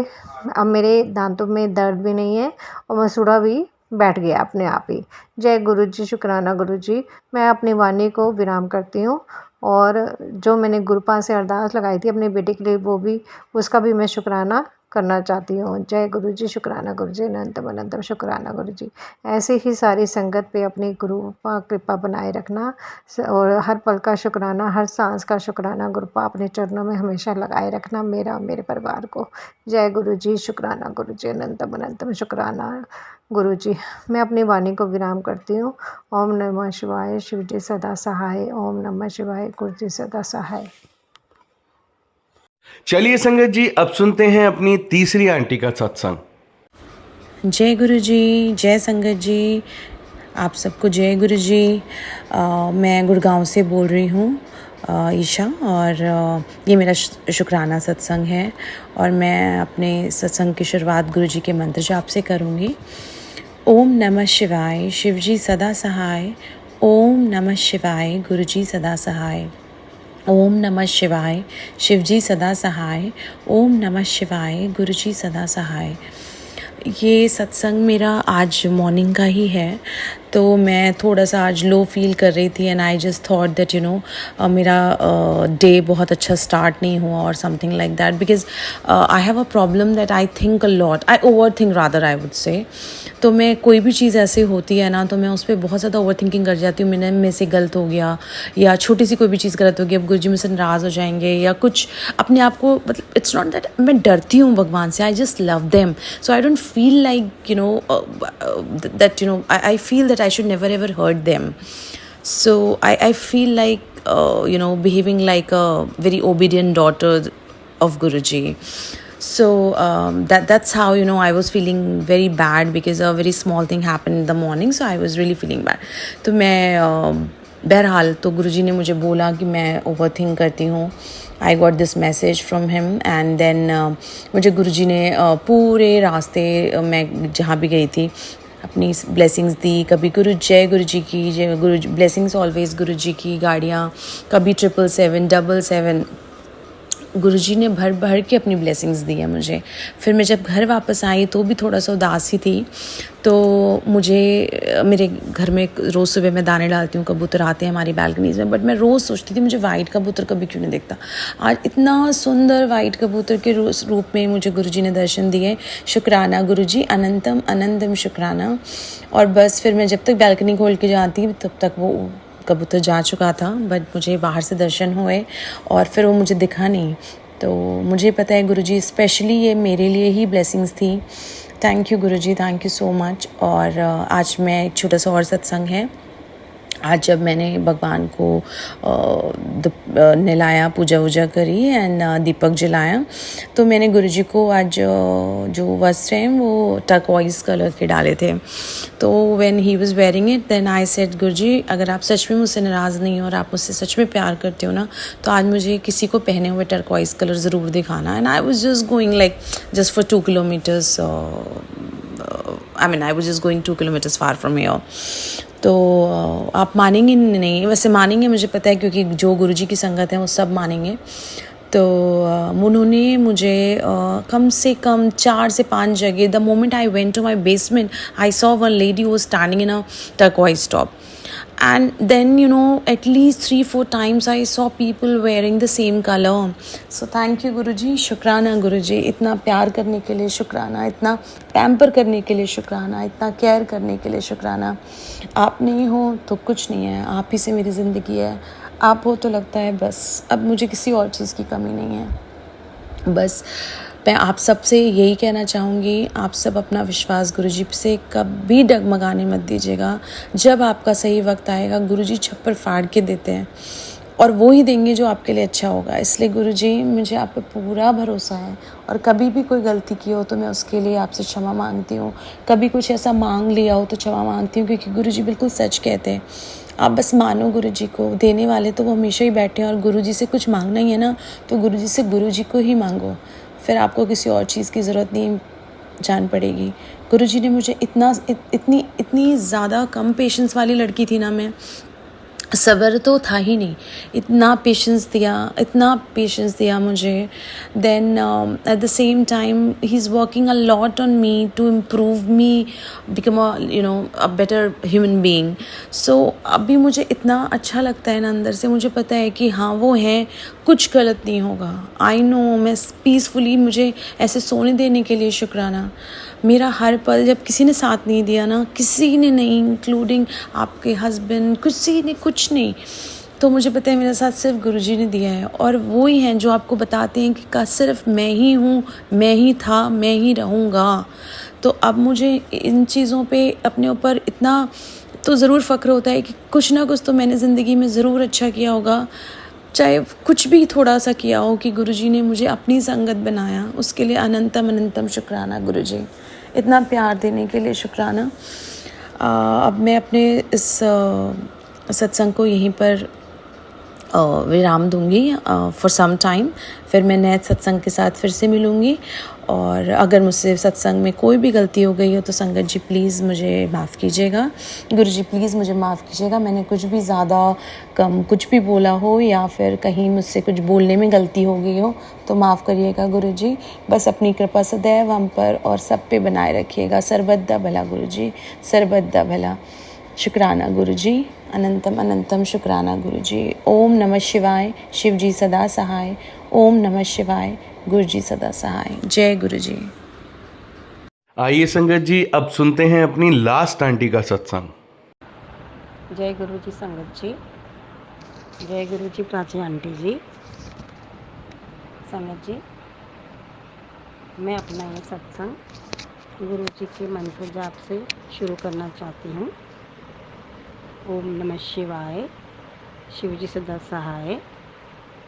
अब मेरे दांतों में दर्द भी नहीं है और मसूड़ा भी बैठ गया अपने आप ही। जय गुरु जी, शुक्राना गुरु जी। मैं अपनी वाणी को विराम करती हूँ और जो मैंने गुरुपा से अरदास लगाई थी अपनी बेटी के लिए उसका भी मैं शुक्राना करना चाहती हूँ। जय गुरु जी, शुक्राना गुरु जी, अनंतम अनंतम शुक्राना गुरु जी। ऐसे ही सारी संगत पे अपनी गुरुपा कृपा बनाए रखना और हर पल का शुक्राना, हर सांस का शुक्राना गुरुपा अपने चरणों में हमेशा लगाए रखना, मेरा और मेरे परिवार को। जय गुरु जी, शुक्राना गुरु जी, अनंतम अनंतम शुक्राना गुरु जी। मैं अपनी वाणी को विराम करती हूँ। ओम नमः शिवाय, शिव जी सदा सहाय। ओम नमः शिवाय, गुरु जी सदा सहाय।
चलिए संगत जी, अब सुनते हैं अपनी तीसरी आंटी का सत्संग।
जय गुरु जी, जय संगत जी, आप सबको जय गुरु जी। मैं गुड़गांव से बोल रही हूँ ईशा, और ये मेरा शुक्राना सत्संग है और मैं अपने सत्संग की शुरुआत गुरु जी के मंत्र जाप से करूँगी। ओम नमः शिवाय, शिव जी सदा सहाय। ओम नमः शिवाय, गुरु जी सदा सहाय। ओम नमः शिवाय, शिव जी सदा सहाय। ओम नमः शिवाय, गुरु जी सदा सहाय। ये सत्संग मेरा आज मॉर्निंग का ही है, तो मैं थोड़ा सा आज लो फील कर रही थी and I just thought that मेरा डे बहुत अच्छा स्टार्ट नहीं हुआ और something like that, because I have a problem that I think a lot, I over think rather I would say. तो मैं कोई भी चीज़ ऐसी होती है ना तो मैं उस पर बहुत ज़्यादा ओवर थिंकिंग कर जाती हूँ। मैंने में से गलत हो गया या छोटी सी कोई भी चीज़ गलत होगी, अब गुरुजी मुझसे नाराज़ हो जाएंगे या कुछ, अपने आप को, मतलब इट्स नॉट दैट मैं डरती हूँ भगवान से, I just love them, so I don't feel like that I feel that I should never ever hurt them. So I feel like behaving like a very obedient daughter of Guruji. So that's how I was feeling very bad because a very small thing happened in the morning, so I was really feeling bad. तो मैं बहरहाल तो गुरुजी ने मुझे बोला कि मैं over think करती हूँ। I got this message from him and then मुझे गुरुजी ने पूरे रास्ते मैं जहाँ भी गई थी अपनी ब्लेसिंग्स दी। कभी जय गुरु जी की, जय गुरु ब्लेसिंग्स ऑलवेज गुरु जी की गाड़ियाँ, कभी 777, 777, गुरुजी ने भर भर के अपनी ब्लेसिंग्स दी है मुझे। फिर मैं जब घर वापस आई तो भी थोड़ा सा उदास ही थी। तो मुझे मेरे घर में रोज़ सुबह मैं दाने डालती हूँ, कबूतर आते हैं हमारी बालकनीज़ में, बट मैं रोज़ सोचती थी मुझे वाइट कबूतर कभी क्यों नहीं दिखता। आज इतना सुंदर वाइट कबूतर के रूप में मुझे गुरुजी ने दर्शन दिए। शुक्राना गुरुजी, अनंतम अनंतम शुक्राना। और बस फिर मैं जब तक बालकनी खोल के जाती तब तक वो कबूतर जा चुका था, बट मुझे बाहर से दर्शन हुए और फिर वो मुझे दिखा नहीं। तो मुझे पता है गुरुजी स्पेशली ये मेरे लिए ही ब्लेसिंग्स थी। Thank you Guruji, thank you so much. और आज मैं एक छोटा सा और सत्संग है। आज जब मैंने भगवान को नहलाया, पूजा वूजा करी एंड दीपक जलाया, तो मैंने गुरुजी को आज जो वस्त्र हैं वो टर्कवाइज कलर के डाले थे। तो when he was wearing it then I said Guruji, अगर आप सच में मुझसे नाराज़ नहीं हो और आप मुझसे सच में प्यार करते हो ना, तो आज मुझे किसी को पहने हुए टर्कवाइज कलर ज़रूर दिखाना। And I was just going like just for 2 kilometres, I was just going 2 kilometers far from here. तो आप मानेंगे नहीं, वैसे मानेंगे मुझे पता है, क्योंकि जो गुरुजी की संगत है वो सब मानेंगे। तो उन्होंने मुझे कम से कम 4 से 5 जगह, the moment I went to my basement I saw one lady who was standing in a turquoise top. And then at least 3-4 times I saw people wearing the same color. So thank you गुरुजी, शुक्राना गुरुजी, इतना प्यार करने के लिए शुक्राना, इतना pamper करने के लिए शुक्राना, इतना केयर करने के लिए शुक्राना। आप नहीं हो तो कुछ नहीं है, आप ही से मेरी ज़िंदगी है। आप हो तो लगता है बस अब मुझे किसी और चीज़ की कमी नहीं है। बस मैं आप सब से यही कहना चाहूँगी, आप सब अपना विश्वास गुरुजी से कभी डगमगाने मत दीजिएगा। जब आपका सही वक्त आएगा गुरुजी छप्पर फाड़ के देते हैं और वो ही देंगे जो आपके लिए अच्छा होगा। इसलिए गुरुजी मुझे आप पे पूरा भरोसा है और कभी भी कोई गलती की हो तो मैं उसके लिए आपसे क्षमा मांगती हूँ। कभी कुछ ऐसा मांग लिया हो तो क्षमा मांगती हूँ, क्योंकि गुरुजी बिल्कुल सच कहते हैं। आप बस मानो गुरुजी को, देने वाले तो वो हमेशा ही बैठे हैं, और गुरुजी से कुछ मांगना ही है ना तो गुरुजी से गुरुजी को ही मांगो, फिर आपको किसी और चीज़ की ज़रूरत नहीं जान पड़ेगी। गुरुजी ने मुझे इतनी ज़्यादा कम पेशेंस वाली लड़की थी ना मैं, सब्र तो था ही नहीं, इतना पेशेंस दिया मुझे। Then at the same time he is working a lot on me to improve me, become a better human being. So अभी मुझे इतना अच्छा लगता है ना अंदर से, मुझे पता है कि हाँ वो है, कुछ गलत नहीं होगा। आई नो, मैं पीसफुली, मुझे ऐसे सोने देने के लिए शुक्राना। मेरा हर पल जब किसी ने साथ नहीं दिया ना, किसी ने नहीं, इंक्लूडिंग आपके हस्बैंड, किसी ने कुछ नहीं, तो मुझे पता है मेरा साथ सिर्फ गुरुजी ने दिया है। और वो ही हैं जो आपको बताते हैं कि सिर्फ मैं ही हूँ, मैं ही था, मैं ही रहूँगा। तो अब मुझे इन चीज़ों पे अपने ऊपर इतना तो ज़रूर फ़ख्र होता है कि कुछ ना कुछ तो मैंने ज़िंदगी में ज़रूर अच्छा किया होगा, चाहे कुछ भी थोड़ा सा किया हो, कि गुरुजी ने मुझे अपनी संगत बनाया, उसके लिए अनंतम अनंतम शुक्राना गुरुजी। इतना प्यार देने के लिए शुक्राना। अब मैं अपने इस सत्संग को यहीं पर विराम दूंगी फॉर सम टाइम। फिर मैं नए सत्संग के साथ फिर से मिलूँगी। और अगर मुझसे सत्संग में कोई भी गलती हो गई हो तो संगत जी प्लीज़ मुझे माफ़ कीजिएगा, गुरुजी प्लीज़ मुझे माफ़ कीजिएगा। मैंने कुछ भी ज़्यादा कम कुछ भी बोला हो या फिर कहीं मुझसे कुछ बोलने में गलती हो गई हो तो माफ़ करिएगा गुरुजी। बस अपनी कृपा सदैव हम पर और सब पे बनाए रखिएगा। सर्वदा भला गुरुजी, सर्वदा भला। शुक्राना गुरुजी, अनंतम अनंतम शुक्राना गुरुजी। ओम नमः शिवाय, शिव जी सदा सहाय। ओम नमः शिवाय, गुरुजी सदा सहाय। जय गुरुजी।
आइए संगत जी, अब सुनते हैं अपनी लास्ट आंटी का सत्संग।
जय गुरुजी संगत जी, जय गुरुजी प्राची आंटी जी। संगत जी, मैं अपना ये सत्संग गुरुजी के मंत्र जाप से शुरू करना चाहती हूँ। ओम नमः शिवाय, शिव जी सदा सहाय।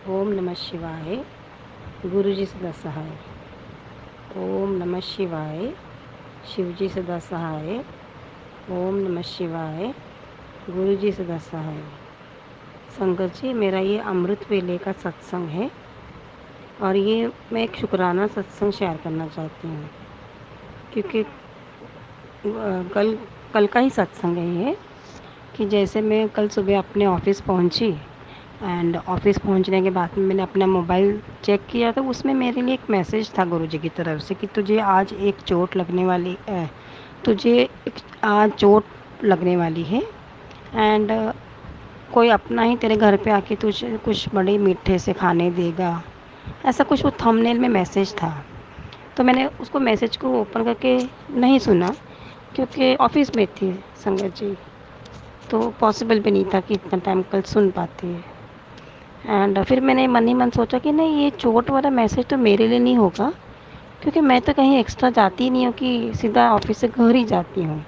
ओम नमः शिवाय, गुरुजी सदा सहाय। ओम नमः शिवाय, शिव जी सदा सहाय। ओम नमः शिवाय, गुरुजी सदा सहाय। संगत जी, मेरा ये अमृत वेले का सत्संग है और ये मैं एक शुक्राना सत्संग शेयर करना चाहती हूँ, क्योंकि कल का ही सत्संग है ये। कि जैसे मैं कल सुबह अपने ऑफिस पहुँची
एंड ऑफिस पहुंचने के बाद में मैंने अपना मोबाइल चेक किया तो उसमें मेरे लिए एक मैसेज था गुरुजी की तरफ से कि तुझे आज एक चोट लगने वाली है, तुझे आज चोट लगने वाली है। एंड कोई अपना ही तेरे घर पे आके तुझे कुछ बड़े मीठे से खाने देगा, ऐसा कुछ वो थंबनेल में मैसेज था। तो मैंने उसको मैसेज को ओपन करके नहीं सुना क्योंकि ऑफिस में थी संगत जी, तो पॉसिबल भी नहीं था कि इतना टाइम कल सुन पाती है। एंड फिर मैंने मन ही मन सोचा कि नहीं, ये चोट वाला मैसेज तो मेरे लिए नहीं होगा क्योंकि मैं तो कहीं एक्स्ट्रा जाती ही नहीं हूँ कि सीधा ऑफिस से घर ही जाती हूँ।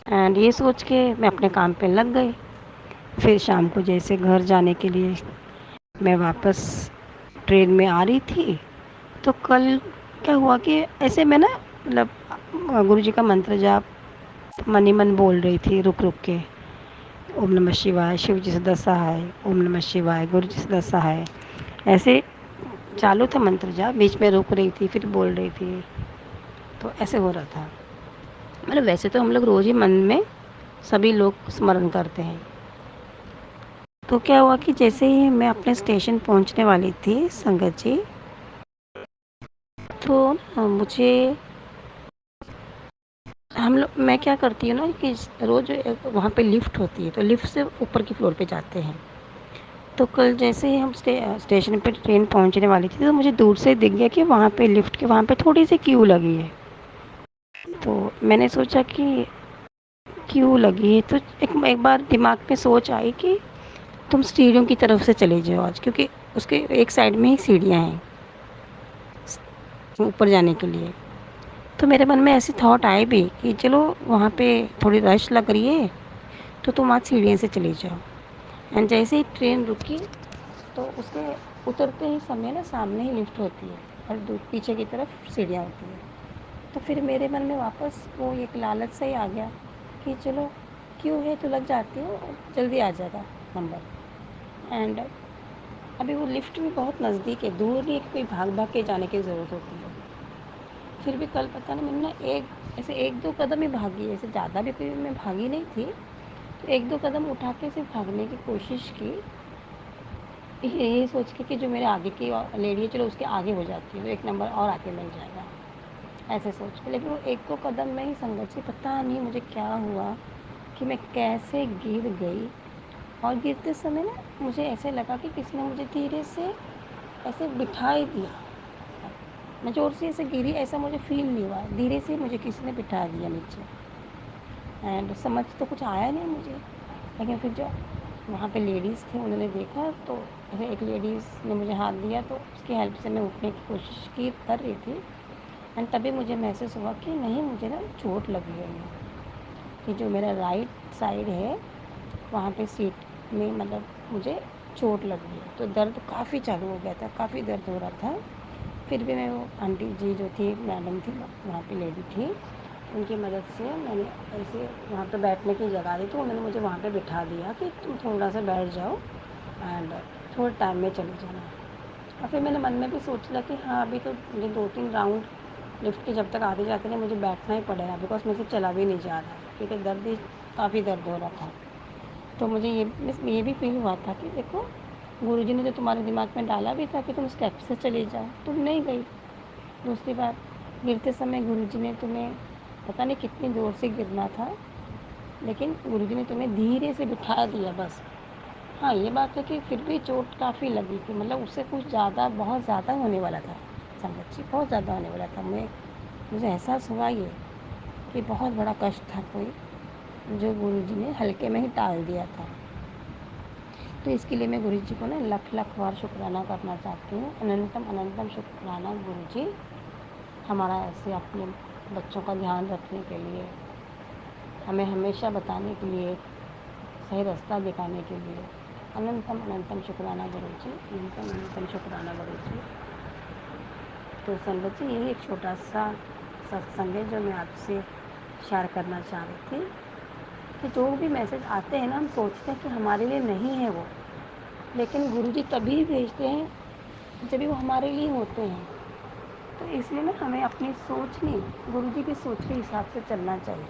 एंड ये सोच के मैं अपने काम पे लग गई। फिर शाम को जैसे घर जाने के लिए मैं वापस ट्रेन में आ रही थी, तो कल क्या हुआ कि ऐसे मैं ना मतलब गुरुजी का मंत्र जाप मन ही मन बोल रही थी रुक रुक के। ओम नमः शिवाय, शिव जी सदा सहाय, ओम नमः शिवाय, गुरु जी सदा सहाय, ऐसे चालू था मंत्र जाप, बीच में रुक रही थी फिर बोल रही थी। तो ऐसे हो रहा था। मतलब वैसे तो हम लोग रोज़ ही मन में सभी लोग स्मरण करते हैं। तो क्या हुआ कि जैसे ही मैं अपने स्टेशन पहुंचने वाली थी संगत जी, तो मुझे हम लोग मैं क्या करती हूँ ना कि रोज़ वहाँ पे लिफ्ट होती है, तो लिफ्ट से ऊपर की फ्लोर पे जाते हैं। तो कल जैसे ही हम स्टेशन पे ट्रेन पहुंचने वाली थी तो मुझे दूर से दिख गया कि वहाँ पे लिफ्ट के वहाँ पे थोड़ी सी क्यू लगी है। तो मैंने सोचा कि क्यू लगी है तो एक बार दिमाग में सोच आई कि तुम सीढ़ियों की तरफ से चले जाओ आज, क्योंकि उसके एक साइड में ही सीढ़ियाँ हैं ऊपर जाने के लिए। तो मेरे मन में ऐसी थॉट आए भी कि चलो वहाँ पे थोड़ी रश लग रही है तो तुम आज सीढ़ियों से चले जाओ। एंड जैसे ही ट्रेन रुकी तो उसके उतरते ही समय ना सामने ही लिफ्ट होती है और पीछे की तरफ सीढ़ियाँ होती हैं। तो फिर मेरे मन में वापस वो एक लालच सा ही आ गया कि चलो क्यों है तो लग जाती हूँ, जल्दी आ जाएगा नंबर। एंड अभी वो लिफ्ट भी बहुत नज़दीक है, दूर नहीं है कि कोई भाग भाग के जाने की ज़रूरत होती है। फिर भी कल पता नहीं मैंने ना ऐसे एक दो कदम ही भागी, ऐसे ज़्यादा भी कोई मैं भागी नहीं थी, तो एक दो कदम उठा के सिर्फ भागने की कोशिश की, ये सोच के कि जो मेरे आगे की लेडी है चलो उसके आगे हो जाती है तो एक नंबर और आगे मिल जाएगा, ऐसे सोच के। लेकिन वो एक दो कदम में ही संगत से पता नहीं मुझे क्या हुआ कि मैं कैसे गिर गई। और गिरते समय ना मुझे ऐसे लगा कि किसी ने मुझे धीरे से ऐसे बिठा ही दिया। मैं ज़ोर से ऐसे गिरी ऐसा मुझे फील नहीं हुआ, धीरे से मुझे किसी ने बिठा दिया नीचे। एंड समझ तो कुछ आया नहीं मुझे, लेकिन फिर जो वहाँ पे लेडीज़ थे उन्होंने देखा तो ऐसे एक लेडीज़ ने मुझे हाथ दिया तो उसकी हेल्प से मैं उठने की कोशिश की कर रही थी। एंड तभी मुझे महसूस हुआ कि नहीं मुझे ना चोट लगी है, कि जो मेरा राइट साइड है वहाँ पे सीट में मतलब मुझे चोट लगी है। तो दर्द काफ़ी चालू हो गया था, काफ़ी दर्द हो रहा था। फिर भी मैं वो आंटी जी जो थी मैडम थी वहाँ पे लेडी थी, उनकी मदद से मैंने ऐसे वहाँ पे बैठने की जगह दी तो उन्होंने मुझे वहाँ पे बिठा दिया कि तुम थोड़ा सा बैठ जाओ एंड थोड़े टाइम में चले जाना। और फिर मैंने मन में भी सोच लिया कि हाँ अभी तो मुझे 2-3 राउंड लिफ्ट के जब तक आते जाते नहीं मुझे बैठना ही पड़ेगा, बिकॉज मुझे चला भी नहीं जा रहा है क्योंकि दर्द ही काफ़ी दर्द हो रहा था। तो मुझे ये भी फील हुआ था कि देखो गुरुजी ने जो तुम्हारे दिमाग में डाला भी था कि तुम स्टेप से चली जाओ, तुम नहीं गई। दूसरी बात, गिरते समय गुरुजी ने तुम्हें पता नहीं कितनी ज़ोर से गिरना था, लेकिन गुरुजी ने तुम्हें धीरे से बिठा दिया बस। हाँ ये बात है कि फिर भी चोट काफ़ी लगी थी, मतलब उससे कुछ ज़्यादा बहुत ज़्यादा होने वाला था संगत जी, बहुत ज़्यादा होने वाला था। मुझे एहसास हुआ ये कि बहुत बड़ा कष्ट था कोई, जो गुरुजी ने हल्के में ही टाल दिया था। तो इसके लिए मैं गुरुजी को ना लख लख बार शुक्राना करना चाहती हूँ। अनंतम अनंतम शुक्राना गुरुजी, हमारा ऐसे अपने बच्चों का ध्यान रखने के लिए, हमें हमेशा बताने के लिए, सही रास्ता दिखाने के लिए। अनंतम अनंतम शुक्राना गुरुजी, अनंतम अनंतम शुक्राना गुरुजी। तो संगत जी यही एक छोटा सा सत्संग है जो मैं आपसे शेयर करना चाह रही थी कि जो भी मैसेज आते हैं ना हम सोचते हैं कि हमारे लिए नहीं है वो, लेकिन गुरुजी तभी भेजते हैं जब वो हमारे लिए होते हैं। तो इसलिए ना हमें अपनी सोच नहीं गुरुजी की सोच के हिसाब से चलना चाहिए,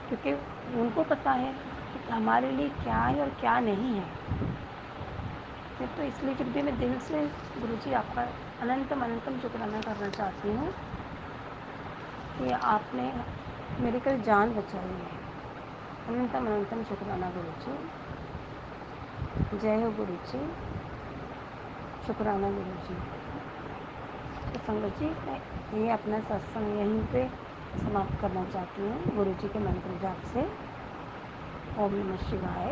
क्योंकि उनको पता है कि हमारे लिए क्या है और क्या नहीं है। मैं तो इसलिए फिर भी मैं दिल से गुरुजी आपका अनंतम अनंतम शुक्राना करना चाहती हूँ कि आपने मेरी कल जान बचाई है। अनंतम अनंतम शुक्राना गुरुजी। जय हो गुरुजी। शुक्राना गुरुजी। तो संगत जी, मैं ये अपना सत्संग यहीं पे समाप्त करना चाहती हूँ गुरुजी के मंत्र जाप से। ओम नमः शिवाय।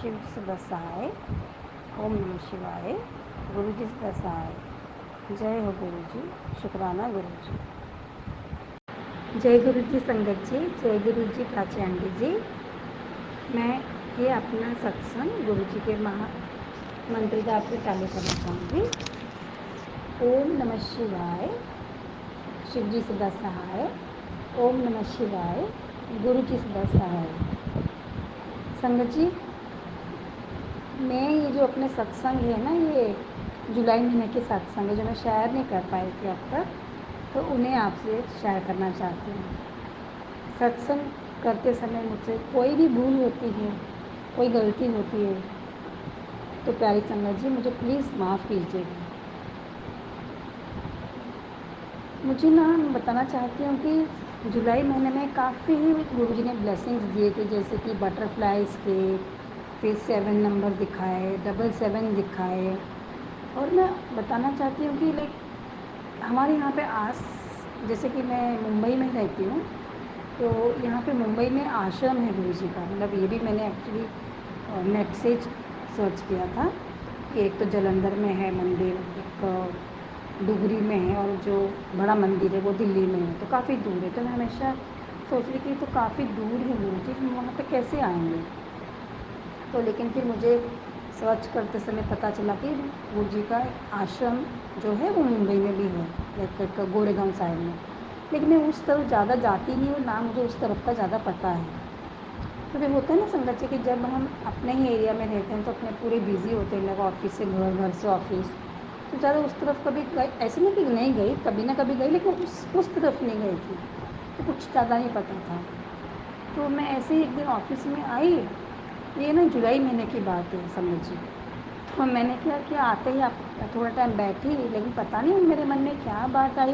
शिव जी सदा सहाय। ओम नमः शिवाय। गुरु जी सदा सहाय। जय हो गुरु जी। शुक्राना गुरु जी। जय गुरु जी संगत जी। जय गुरु जी प्राची आंटी जी। मैं ये अपना सत्संग गुरु जी के मंत्र जाप से चालू करना चाहूँगी। ओम नमः शिवाय। शिव जी सदा सहाय। ओम नमः शिवाय। गुरु जी सदा सहाय। संगत जी, मैं ये जो अपने सत्संग है ना, ये जुलाई महीने के सत्संग है जो मैं शेयर नहीं कर पाई थी अब तक, तो उन्हें आपसे शेयर करना चाहती हूँ। सत्संग करते समय मुझसे कोई भी भूल होती है, कोई गलती होती है, तो प्यारी संगत जी मुझे प्लीज़ माफ़ कीजिएगा। मुझे ना बताना चाहती हूँ कि जुलाई महीने में काफ़ी गुरु जी ने ब्लेसिंग्स दिए थे, जैसे कि बटरफ्लाइज के, फिर 7 नंबर दिखाए, 777 दिखाए। और मैं बताना चाहती हूँ कि लाइक हमारे यहाँ पे जैसे कि मैं मुंबई में रहती हूँ, तो यहाँ पे मुंबई में आश्रम है गुरु जी का। मतलब ये भी मैंने एक्चुअली नेट से सर्च किया था कि एक तो जालंधर में है मंदिर, एक डुगरी में है, और जो बड़ा मंदिर है वो दिल्ली में है, तो काफ़ी दूर है। तो मैं हमेशा सोच रही थी तो काफ़ी दूर है गुरु जी, हम वहाँ पे कैसे आएंगे। तो लेकिन फिर मुझे सर्च करते समय पता चला कि गुरु जी का आश्रम जो है वो मुंबई में भी है, लाइक गोरेगांव साइड में। लेकिन मैं उस तरफ ज़्यादा जाती नहीं हूँ, ना मुझे उस तरफ का ज़्यादा पता है। तो फिर होता है ना संगत जी कि जब हम अपने ही एरिया में रहते हैं तो अपने पूरे बिज़ी होते हैं, लोग ऑफिस से घर, घर से ऑफिस, तो ज़्यादा उस तरफ कभी गई ऐसे नहीं कि नहीं गई, कभी ना कभी गई, लेकिन उस तरफ नहीं गई थी, तो कुछ ज़्यादा नहीं पता था। तो मैं ऐसे ही एक दिन ऑफिस में आई, ये ना जुलाई महीने की बात है समझ जी। तो मैंने क्या किया, आते ही आप थोड़ा टाइम बैठी, लेकिन पता नहीं मेरे मन में क्या बात आई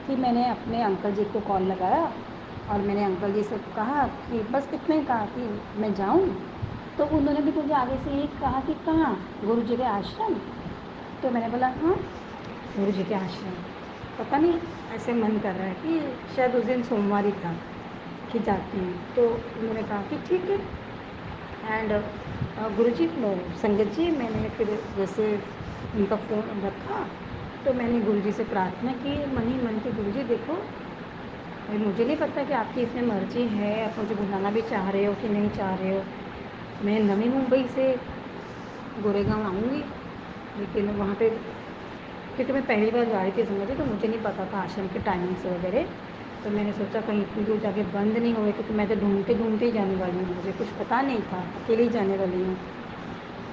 कि मैंने अपने अंकल जी को कॉल लगाया और मैंने अंकल जी से कहा कि बस इतना ही कहा कि मैं जाऊं। तो उन्होंने भी मुझे आगे से यही कहा कि कहाँ, गुरु जी के आश्रम। तो मैंने बोला हाँ, गुरु जी के आश्रम। पता नहीं ऐसे मन कर रहा है कि शायद उस दिन सोमवार ही था कि जाती हूँ। तो उन्होंने कहा कि ठीक है। एंड गुरु जी संगत जी, मैंने फिर जैसे उनका फ़ोन रखा तो मैंने गुरु जी से प्रार्थना की मन ही मन की, गुरु जी देखो भाई मुझे नहीं पता कि आपकी इसमें मर्ज़ी है, आप मुझे बुलाना भी चाह रहे हो कि नहीं चाह रहे हो। मैं नवी मुंबई से गोरेगांव आऊँगी, लेकिन वहाँ पे क्योंकि मैं पहली बार जा रही थी समझे, तो मुझे नहीं पता था आश्रम के टाइमिंग्स वगैरह। तो मैंने सोचा कहीं इतनी दूर जाके बंद नहीं हुए, क्योंकि मैं तो ढूंढते ढूंढते ही जाने वाली हूँ, मुझे कुछ पता नहीं था, अकेले ही जाने वाली हूँ।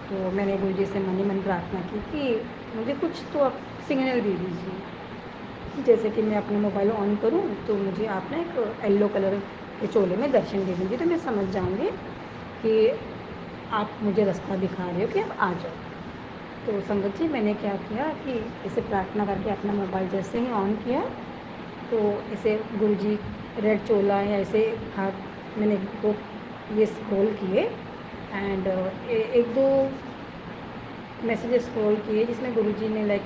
तो मैंने गुरु जी से मन ही मन प्रार्थना की कि मुझे कुछ तो आप सिग्नल दे दीजिए, जैसे कि मैं अपना मोबाइल ऑन करूँ तो मुझे आप ना एक येलो कलर के चोले में दर्शन दे दीजिए, तो मैं समझ जाऊँगी कि आप मुझे रास्ता दिखा रहे हो कि आप आ जाओ। तो संगत जी मैंने क्या किया कि इसे प्रार्थना करके अपना मोबाइल जैसे ही ऑन किया, तो ऐसे गुरुजी रेड चोला या ऐसे हाथ मैंने दो ये स्क्रॉल किए, एंड एक दो मैसेजेस स्क्रॉल किए जिसमें गुरुजी ने लाइक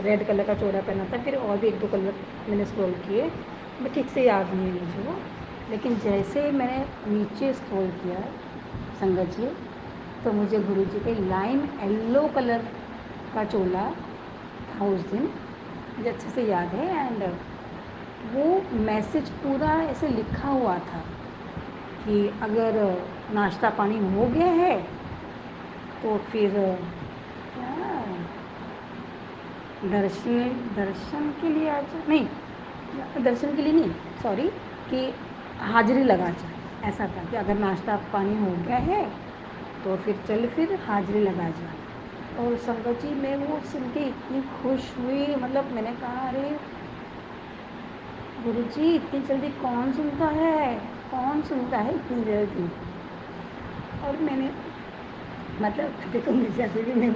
रेड कलर का चोला पहना था, फिर और भी एक दो कलर मैंने स्क्रॉल किए, मैं ठीक से याद नहीं है मुझे वो। लेकिन जैसे ही मैंने नीचे स्क्रॉल किया संगत जी, तो मुझे गुरुजी के लाइम येलो कलर का चोला था उस दिन, मुझे अच्छे से याद है। एंड वो मैसेज पूरा ऐसे लिखा हुआ था कि अगर नाश्ता पानी हो गया है तो फिर क्या, दर्शन दर्शन के लिए आ जा, नहीं दर्शन के लिए नहीं, सॉरी, कि हाजिरी लगा जा, ऐसा था कि अगर नाश्ता पानी हो गया है तो फिर चल फिर हाजिरी लगा जा। और संगत जी मैं वो सुन के इतनी खुश हुई, मतलब मैंने कहा अरे गुरुजी इतनी जल्दी कौन सुनता है, कौन सुनता है इतनी जल्दी। और मैंने मतलब देखो मुझे अभी भी मैं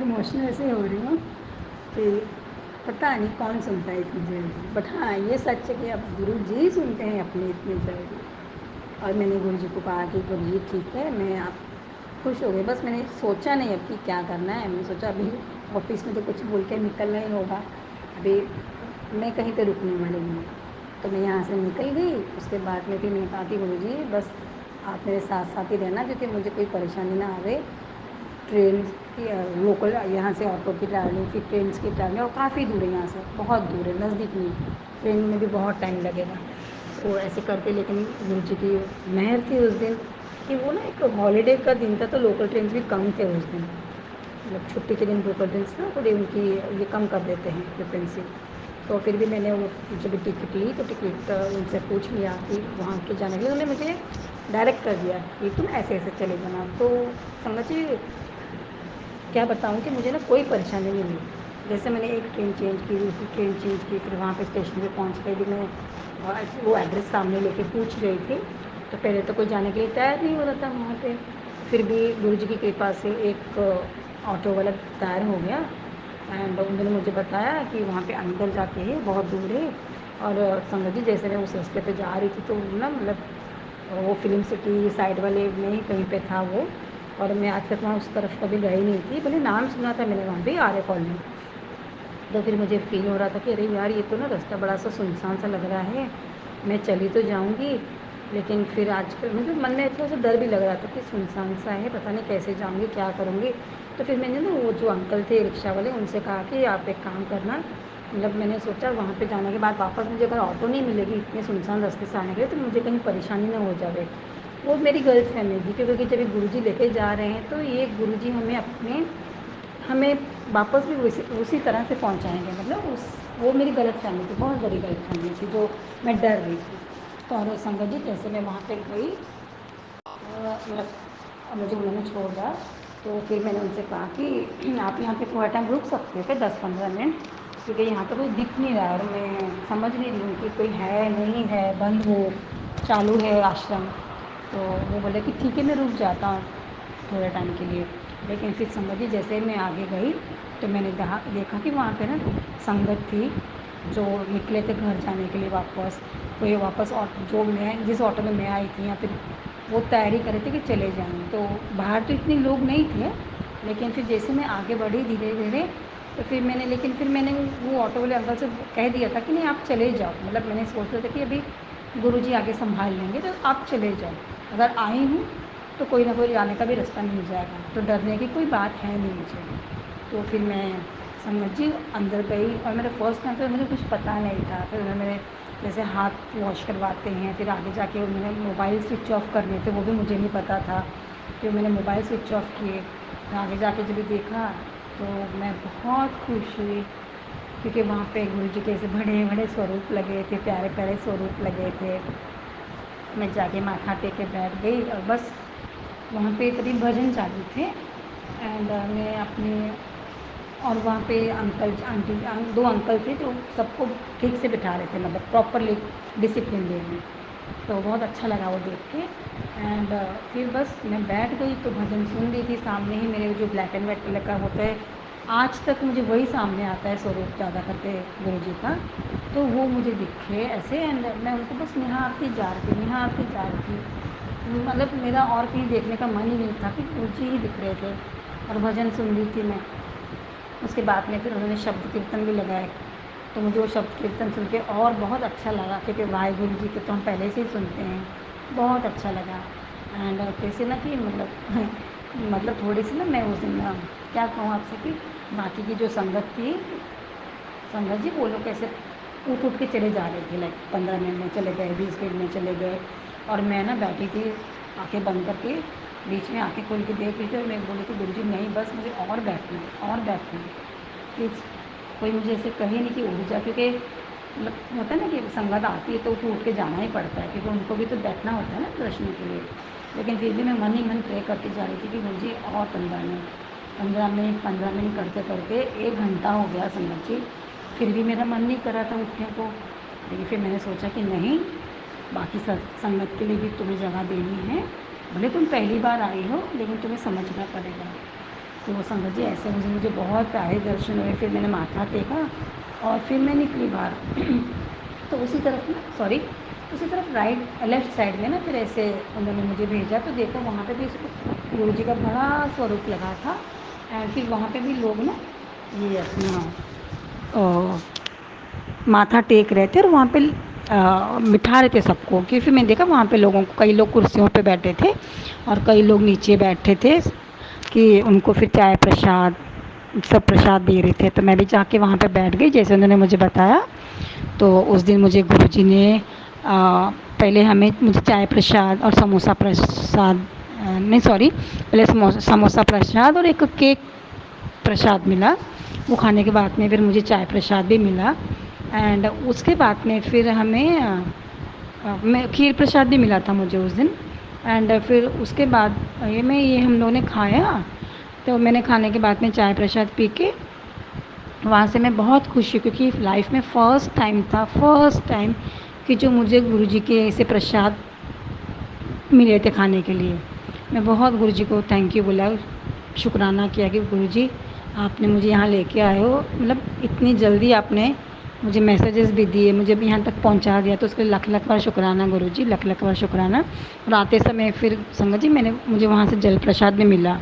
इमोशनल ऐसे हो रही हूँ कि पता नहीं कौन सुनता है इतनी जल्दी, बट हाँ ये सच है कि अब गुरु जी सुनते हैं अपनी इतनी जल्दी। और मैंने गुरु जी को कहा कि गुरु जी ठीक है, मैं आप खुश हो गए, बस मैंने सोचा नहीं अब कि क्या करना है। मैंने सोचा अभी ऑफिस में तो कुछ बोल के निकलना ही होगा, अभी मैं कहीं पे रुकने वाली नहीं हूँ। तो मैं यहाँ से निकल गई। उसके बाद में फिर मैंने कहा कि गुरु जी बस आप मेरे साथ साथ ही रहना, क्योंकि मुझे कोई परेशानी ना आवे। ट्रेन की लोकल यहाँ से ऑटो की ट्रैवलिंग, फिर ट्रेन की ट्रैवलिंग, और काफ़ी दूर है यहाँ से, बहुत दूर है, नज़दीक नहीं। ट्रेन में भी बहुत टाइम लगेगा। तो ऐसे करके, लेकिन गुरु जी की मेहर थी उस दिन कि वो ना एक हॉलीडे का दिन था, तो लोकल ट्रेन भी कम थे उस दिन। मतलब छुट्टी के दिन लोकल ट्रेन ना थोड़ी उनकी ये कम कर देते हैं फ्रिक्वेंसी। तो फिर भी मैंने वो जब टिकट ली तो टिकट उनसे पूछ लिया कि वहाँ के जाने के लिए। उन्होंने मुझे डायरेक्ट कर दिया कि तुम ऐसे ऐसे चले जाना। तो संगत जी क्या बताऊँ कि मुझे ना कोई परेशानी नहीं हुई। जैसे मैंने एक ट्रेन चेंज की, दूसरी ट्रेन चेंज की, फिर वहाँ पे स्टेशन पे पहुँच गई। भी मैं वो एड्रेस सामने लेके पूछ रही थी, तो पहले तो कोई जाने के लिए तैयार नहीं हो रहा था वहाँ पे। फिर भी गुरु जी की कृपा से एक ऑटो वाला तैयार हो गया। एंड उन्होंने मुझे बताया कि वहाँ पे अंदर जाके है, बहुत दूर है। और संगत जी जैसे मैं उस रास्ते पे जा रही थी तो ना मतलब वो फिल्म सिटी साइड वाले में ही कहीं पे था वो। और मैं आज तक वहाँ उस तरफ कभी गई नहीं थी, भले नाम सुना था मैंने वहाँ भी आर्य कॉलोनी। तो फिर मुझे फ़ील हो रहा था कि अरे यार ये तो ना रास्ता बड़ा सा सुनसान सा लग रहा है, मैं चली तो जाऊँगी, लेकिन फिर आजकल मतलब मन में थोड़ा सा डर भी लग रहा था कि सुनसान सा है, पता नहीं कैसे जाऊँगी, क्या करूँगी। तो फिर मैंने ना वो जो अंकल थे रिक्शा वाले, उनसे कहा कि आप एक काम करना, मतलब मैंने सोचा वहाँ पे जाने के बाद वापस मुझे अगर ऑटो नहीं मिलेगी इतने सुनसान रास्ते से आने के लिए, तो मुझे कहीं परेशानी ना हो जाए। वो मेरी गलतफ़हमी थी, क्योंकि जब ये गुरुजी लेके जा रहे हैं तो ये गुरुजी हमें वापस भी उसी तरह से पहुंचाएंगे। मतलब उस वो मेरी गलतफ़हमी थी, बहुत बड़ी गलतफ़हमी थी, जो मैं डर रही थी। तो और संगत जी जैसे मैं वहाँ पे गई, मतलब मुझे उन्होंने छोड़ा, तो फिर मैंने उनसे कहा कि आप यहाँ पे थोड़ा टाइम रुक सकते हो क्या, 10-15 मिनट, क्योंकि यहाँ पे कोई दिख नहीं रहा है और मैं समझ नहीं रही हूँ कि कोई है नहीं है, बंद हो चालू है आश्रम। तो वो बोले कि ठीक है मैं रुक जाता हूँ थोड़े टाइम के लिए। लेकिन फिर संगत जी जैसे मैं आगे गई तो मैंने देखा कि वहाँ पे ना संगत थी जो निकले थे घर जाने के लिए वापस। तो ये वापस जो मैं जिस ऑटो में मैं आई थी, या फिर वो तैयारी कर रहे थे कि चले जाएँ। तो बाहर तो इतने लोग नहीं थे, लेकिन फिर जैसे मैं आगे बढ़ी धीरे धीरे, तो फिर मैंने वो ऑटो वाले अंकल से कह दिया था कि नहीं आप चले जाओ। मतलब मैंने सोचा था कि अभी गुरुजी आगे संभाल लेंगे, तो आप चले जाओ, अगर आई हूँ तो कोई ना कोई जाने का भी रास्ता मिल जाएगा, तो डरने की कोई बात है नहीं मुझे। तो फिर मैं संगत जी अंदर गई, और मेरा फर्स्ट टाइम तो मुझे कुछ पता नहीं था। फिर उन्होंने जैसे हाथ वॉश करवाते हैं, फिर आगे जाके उन्होंने मोबाइल स्विच ऑफ करने थे, वो भी मुझे नहीं पता था। फिर मैंने मोबाइल स्विच ऑफ किए, फिर आगे जाके जब देखा तो मैं बहुत खुश हुई, क्योंकि वहाँ पे गुरु जी के ऐसे बड़े बड़े स्वरूप लगे थे, प्यारे प्यारे स्वरूप लगे थे। मैं जाके माथा टेक के बैठ गई, और बस वहाँ पे तभी भजन चालू थे। एंड मैं अपनी, और वहाँ पे अंकल आंटी, दो अंकल थे जो सबको ठीक से बिठा रहे थे, मतलब प्रॉपरली डिसिप्लिन वे में। तो बहुत अच्छा लगा वो देख के। एंड फिर बस मैं बैठ गई तो भजन सुन रही थी। सामने ही मेरे जो ब्लैक एंड वाइट कलर का होता है, आज तक मुझे वही सामने आता है स्वरूप ज़्यादा करके गुरु जी का। तो वो मुझे दिखे ऐसे, एंड मैं उनको बस निहारती जा रही थी, निहारती जा रही थी। मतलब मेरा और कहीं देखने का मन ही नहीं था कि गुरु जी ही दिख रहे थे, और भजन सुन रही थी मैं। उसके बाद में फिर उन्होंने शब्द कीर्तन भी लगाए, तो मुझे वो शब्द कीर्तन सुन के और बहुत अच्छा लगा, क्योंकि वाहेगुरु जी के तो हम पहले से ही सुनते हैं, बहुत अच्छा लगा। एंड कैसे ना कि मतलब मतलब थोड़ी सी ना मैं उस दिन क्या कहूँ आपसे कि बाकी की जो संगत थी, संगत जी वो लोग कैसे उठ उठ के चले जा रहे थे, लाइक 15 मिनट में चले गए, 20 मिनट में चले गए, और मैं ना बैठी थी आँखें बंद करके, बीच में आँखें खोल के देख रही थी, और मैं बोली थी गुरु जी नहीं बस मुझे और बैठना है, और बैठना है प्लीज़। कोई मुझे ऐसे कहे नहीं कि उठ जा, क्योंकि मतलब होता है ना कि संगत आती है तो उठ के जाना ही पड़ता है, क्योंकि उनको भी तो बैठना होता है ना दर्शन के लिए। लेकिन फिर भी मैं मन ही मन प्रे करके जा रही थी कि गुरु जी और 15 मिनट, 15 मिनट, 15 मिनट करते करते 1 घंटा हो गया संगत जी। फिर भी मेरा मन नहीं कर रहा था उठने को। लेकिन फिर मैंने सोचा कि नहीं, बाकी संगत के लिए भी तुम्हें जगह देनी है, भले तुम पहली बार आई हो लेकिन तुम्हें समझना पड़ेगा। तो संगत जी ऐसे मुझे बहुत प्यारे दर्शन हुए। फिर मैंने माथा टेका और फिर मैं निकली बाहर। तो उसी तरफ ना, सॉरी, उसी तरफ राइट लेफ़्ट साइड में ना फिर ऐसे उन्होंने मुझे भेजा, तो देखो वहाँ पे भी गुरु जी का बड़ा स्वरूप लगा था। एंड फिर वहाँ पे भी लोग ना ये अपना माथा टेक रहे थे और वहाँ पे बिठा रहे थे सबको। कि फिर मैंने देखा वहाँ पे लोगों को, कई लोग कुर्सियों पे बैठे थे और कई लोग नीचे बैठे थे कि उनको फिर चाय प्रसाद सब प्रसाद दे रहे थे। तो मैं भी जाके वहाँ पे बैठ गई जैसे उन्होंने मुझे बताया। तो उस दिन मुझे गुरुजी ने पहले मुझे चाय प्रसाद और समोसा प्रसाद, नहीं सॉरी, पहले समोसा प्रसाद और एक केक प्रसाद मिला। वो खाने के बाद में फिर मुझे चाय प्रसाद भी मिला। एंड उसके बाद में फिर हमें मैं खीर प्रसाद भी मिला था मुझे उस दिन। एंड फिर उसके बाद ये हम लोगों ने खाया। तो मैंने खाने के बाद में चाय प्रसाद पी के वहाँ से मैं बहुत खुश हुई, क्योंकि लाइफ में फ़र्स्ट टाइम था, फ़र्स्ट टाइम कि जो मुझे गुरुजी के ऐसे प्रसाद मिले थे खाने के लिए। मैं बहुत गुरुजी को थैंक यू बोला, शुक्राना किया कि गुरुजी आपने मुझे यहाँ लेके आए हो, मतलब इतनी जल्दी आपने मुझे मैसेजेस भी दिए, मुझे भी यहाँ तक पहुँचा दिया, तो उसके लिए लख लख बार शुक्राना गुरुजी, लख लख बार शुक्राना। और आते समय फिर संगत जी मुझे वहाँ से जल प्रसाद भी मिला।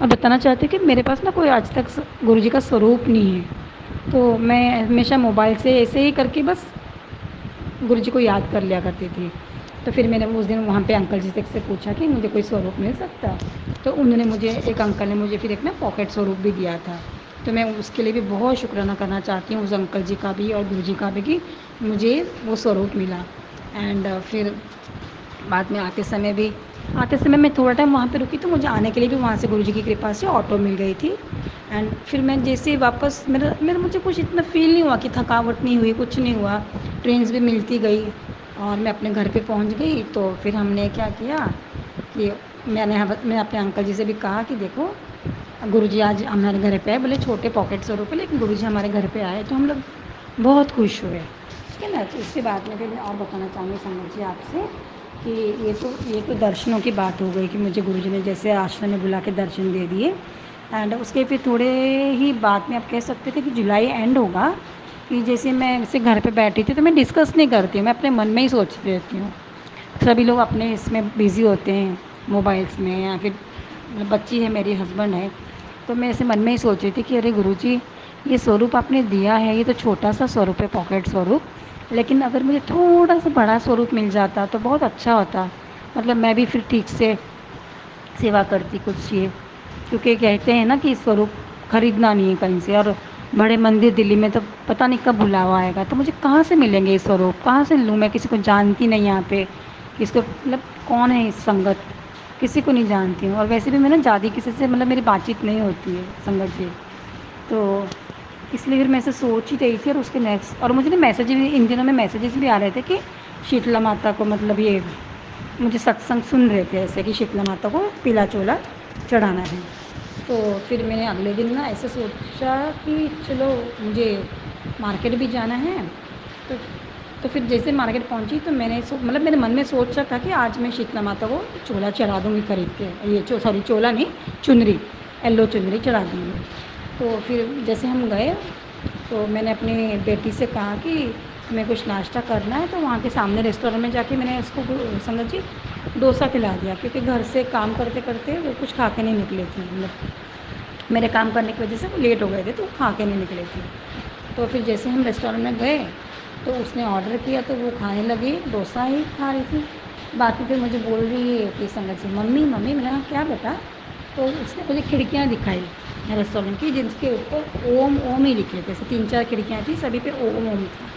और बताना चाहती हूँ कि मेरे पास ना कोई आज तक गुरुजी का स्वरूप नहीं है, तो मैं हमेशा मोबाइल से ऐसे ही करके बस गुरुजी को याद कर लिया करती थी। तो फिर मैंने उस दिन वहाँ पे अंकल जी से पूछा कि मुझे कोई स्वरूप मिल सकता, तो उन्होंने मुझे, एक अंकल ने मुझे फिर एक ना पॉकेट स्वरूप भी दिया था। तो मैं उसके लिए भी बहुत शुक्राना करना चाहती हूँ उस अंकल जी का भी और गुरुजी का भी कि मुझे वो स्वरूप मिला। एंड फिर बाद में आते समय मैं थोड़ा टाइम वहाँ पे रुकी, तो मुझे आने के लिए भी वहाँ से गुरुजी की कृपा से ऑटो मिल गई थी। एंड फिर मैं जैसे वापस मेरा मुझे कुछ इतना फ़ील नहीं हुआ कि थकावट नहीं हुई, कुछ नहीं हुआ। ट्रेन्स भी मिलती गई और मैं अपने घर पे पहुँच गई। तो फिर हमने क्या किया कि मैंने अपने अंकल जी से भी कहा कि देखो गुरुजी आज हमारे घर पे आए, भले छोटे पॉकेट स्वरूप है लेकिन गुरुजी हमारे घर पे आए, तो हम लोग बहुत खुश हुए। ठीक है ना। तो इसके बाद में फिर मैं और बताना चाहूँगी समझ जी आपसे कि ये तो दर्शनों की बात हो गई कि मुझे गुरुजी ने जैसे आश्रम में बुला के दर्शन दे दिए। एंड उसके फिर थोड़े ही बाद में आप कह सकते थे कि जुलाई एंड होगा, कि जैसे मैं ऐसे घर पे बैठी थी तो मैं डिस्कस नहीं करती हूँ, मैं अपने मन में ही सोचती रहती हूँ। सभी लोग अपने इसमें बिज़ी होते हैं, मोबाइल्स में, या फिर बच्ची है मेरी, हस्बैंड है। तो मैं ऐसे मन में ही सोच रही थी कि अरे गुरुजी, ये स्वरूप आपने दिया है, ये तो छोटा सा स्वरूप है, पॉकेट स्वरूप, लेकिन अगर मुझे थोड़ा सा बड़ा स्वरूप मिल जाता तो बहुत अच्छा होता। मतलब मैं भी फिर ठीक से सेवा करती कुछ ये, क्योंकि कहते हैं ना कि स्वरूप खरीदना नहीं है कहीं से। और बड़े मंदिर दिल्ली में तो पता नहीं कब बुलावा आएगा, तो मुझे कहाँ से मिलेंगे ये स्वरूप, कहाँ से लूँ? मैं किसी को जानती नहीं यहाँ पे, किसको मतलब कौन है इस संगत, किसी को नहीं जानती हूँ। और वैसे भी मैं ना ज़्यादा किसी से मतलब मेरी बातचीत नहीं होती है संगत जी। तो इसलिए फिर मैं ऐसे सोच ही रही थी। और उसके नेक्स्ट, और मुझे ना मैसेज भी इन दिनों में मैसेजेस भी आ रहे थे कि शीतला माता को, मतलब ये मुझे सत्संग सुन रहे थे ऐसे कि शीतला माता को पीला चोला चढ़ाना है। तो फिर मैंने अगले दिन ना ऐसे सोचा कि चलो मुझे मार्केट भी जाना है। तो तो फिर जैसे मार्केट पहुंची तो मतलब मेरे मन में सोच रहा था कि आज मैं शीतला माता को चोला चढ़ा दूँगी खरीद के, ये सॉरी चोला नहीं, चुनरी, येलो चुनरी चढ़ा दूँगी। तो फिर जैसे हम गए तो मैंने अपनी बेटी से कहा कि हमें कुछ नाश्ता करना है, तो वहाँ के सामने रेस्टोरेंट में जाके मैंने उसको संगत जी डोसा खिला दिया, क्योंकि घर से काम करते करते वो कुछ खा के नहीं निकले थे। मतलब मेरे काम करने की वजह से वो लेट हो गए थे, तो वो खा के नहीं निकले थे। तो फिर जैसे हम रेस्टोरेंट में गए तो उसने ऑर्डर किया, तो वो खाने लगी, डोसा ही खा रही थी। बाकी फिर मुझे बोल रही है कि संगत जी मम्मी मम्मी, मैंने कहा क्या बेटा? तो उसने मुझे खिड़कियाँ दिखाई रेस्टोरेंट की, जिसके ऊपर ओम ओम ही लिखे थे। ऐसे 3-4 खिड़कियाँ थी, सभी पे ओम ओम था।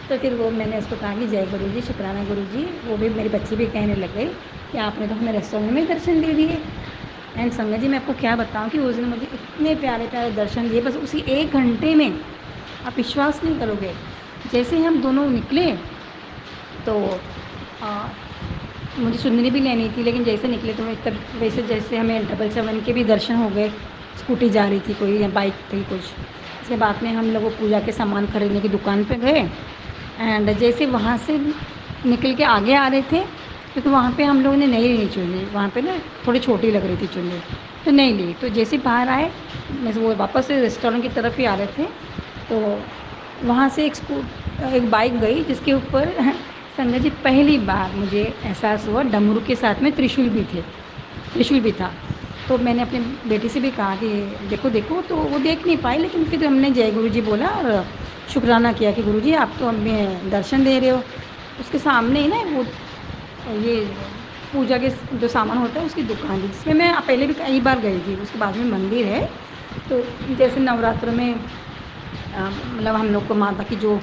तो फिर वो मैंने उसको कहा कि जय गुरु जी, शुक्राना गुरु जी। वो भी मेरी बच्ची भी कहने लग गई कि आपने तो हमें रेस्टोरेंट में दर्शन दे दिए। एंड संगत जी मैं आपको क्या बताऊँ कि उस दिन मुझे इतने प्यारे प्यारे दर्शन दिए, बस उसी 1 घंटे में। आप विश्वास नहीं करोगे, जैसे ही हम दोनों निकले तो मुझे चुन्नी भी लेनी थी, लेकिन जैसे निकले तो मैं तब वैसे जैसे हमें 777 के भी दर्शन हो गए। स्कूटी जा रही थी कोई या बाइक थी कुछ। इसके बाद में हम लोग पूजा के सामान खरीदने की दुकान पे गए। एंड जैसे वहाँ से निकल के आगे आ रहे थे, क्योंकि वहाँ पे हम लोगों ने नहीं लेनी चुन्नी, वहाँ पे ना थोड़ी छोटी लग रही थी चुन्नी। तो नहीं ली। तो जैसे ही बाहर आए, मैं वो वापस से रेस्टोरेंट की तरफ ही आ रहे थे, तो वहाँ से एक बाइक गई जिसके ऊपर संगत जी पहली बार मुझे एहसास हुआ डमरू के साथ में त्रिशूल भी था। तो मैंने अपनी बेटी से भी कहा कि देखो देखो, तो वो देख नहीं पाई, लेकिन फिर हमने जय गुरु जी बोला और शुक्राना किया कि गुरु जी आप तो हमें दर्शन दे रहे हो। उसके सामने ही ना वो ये पूजा के जो सामान होता है उसकी दुकान थी, जिसमें मैं पहले भी कई बार गई थी। उसके बाद में मंदिर है। तो जैसे नवरात्र में मतलब हम लोग को माता की जो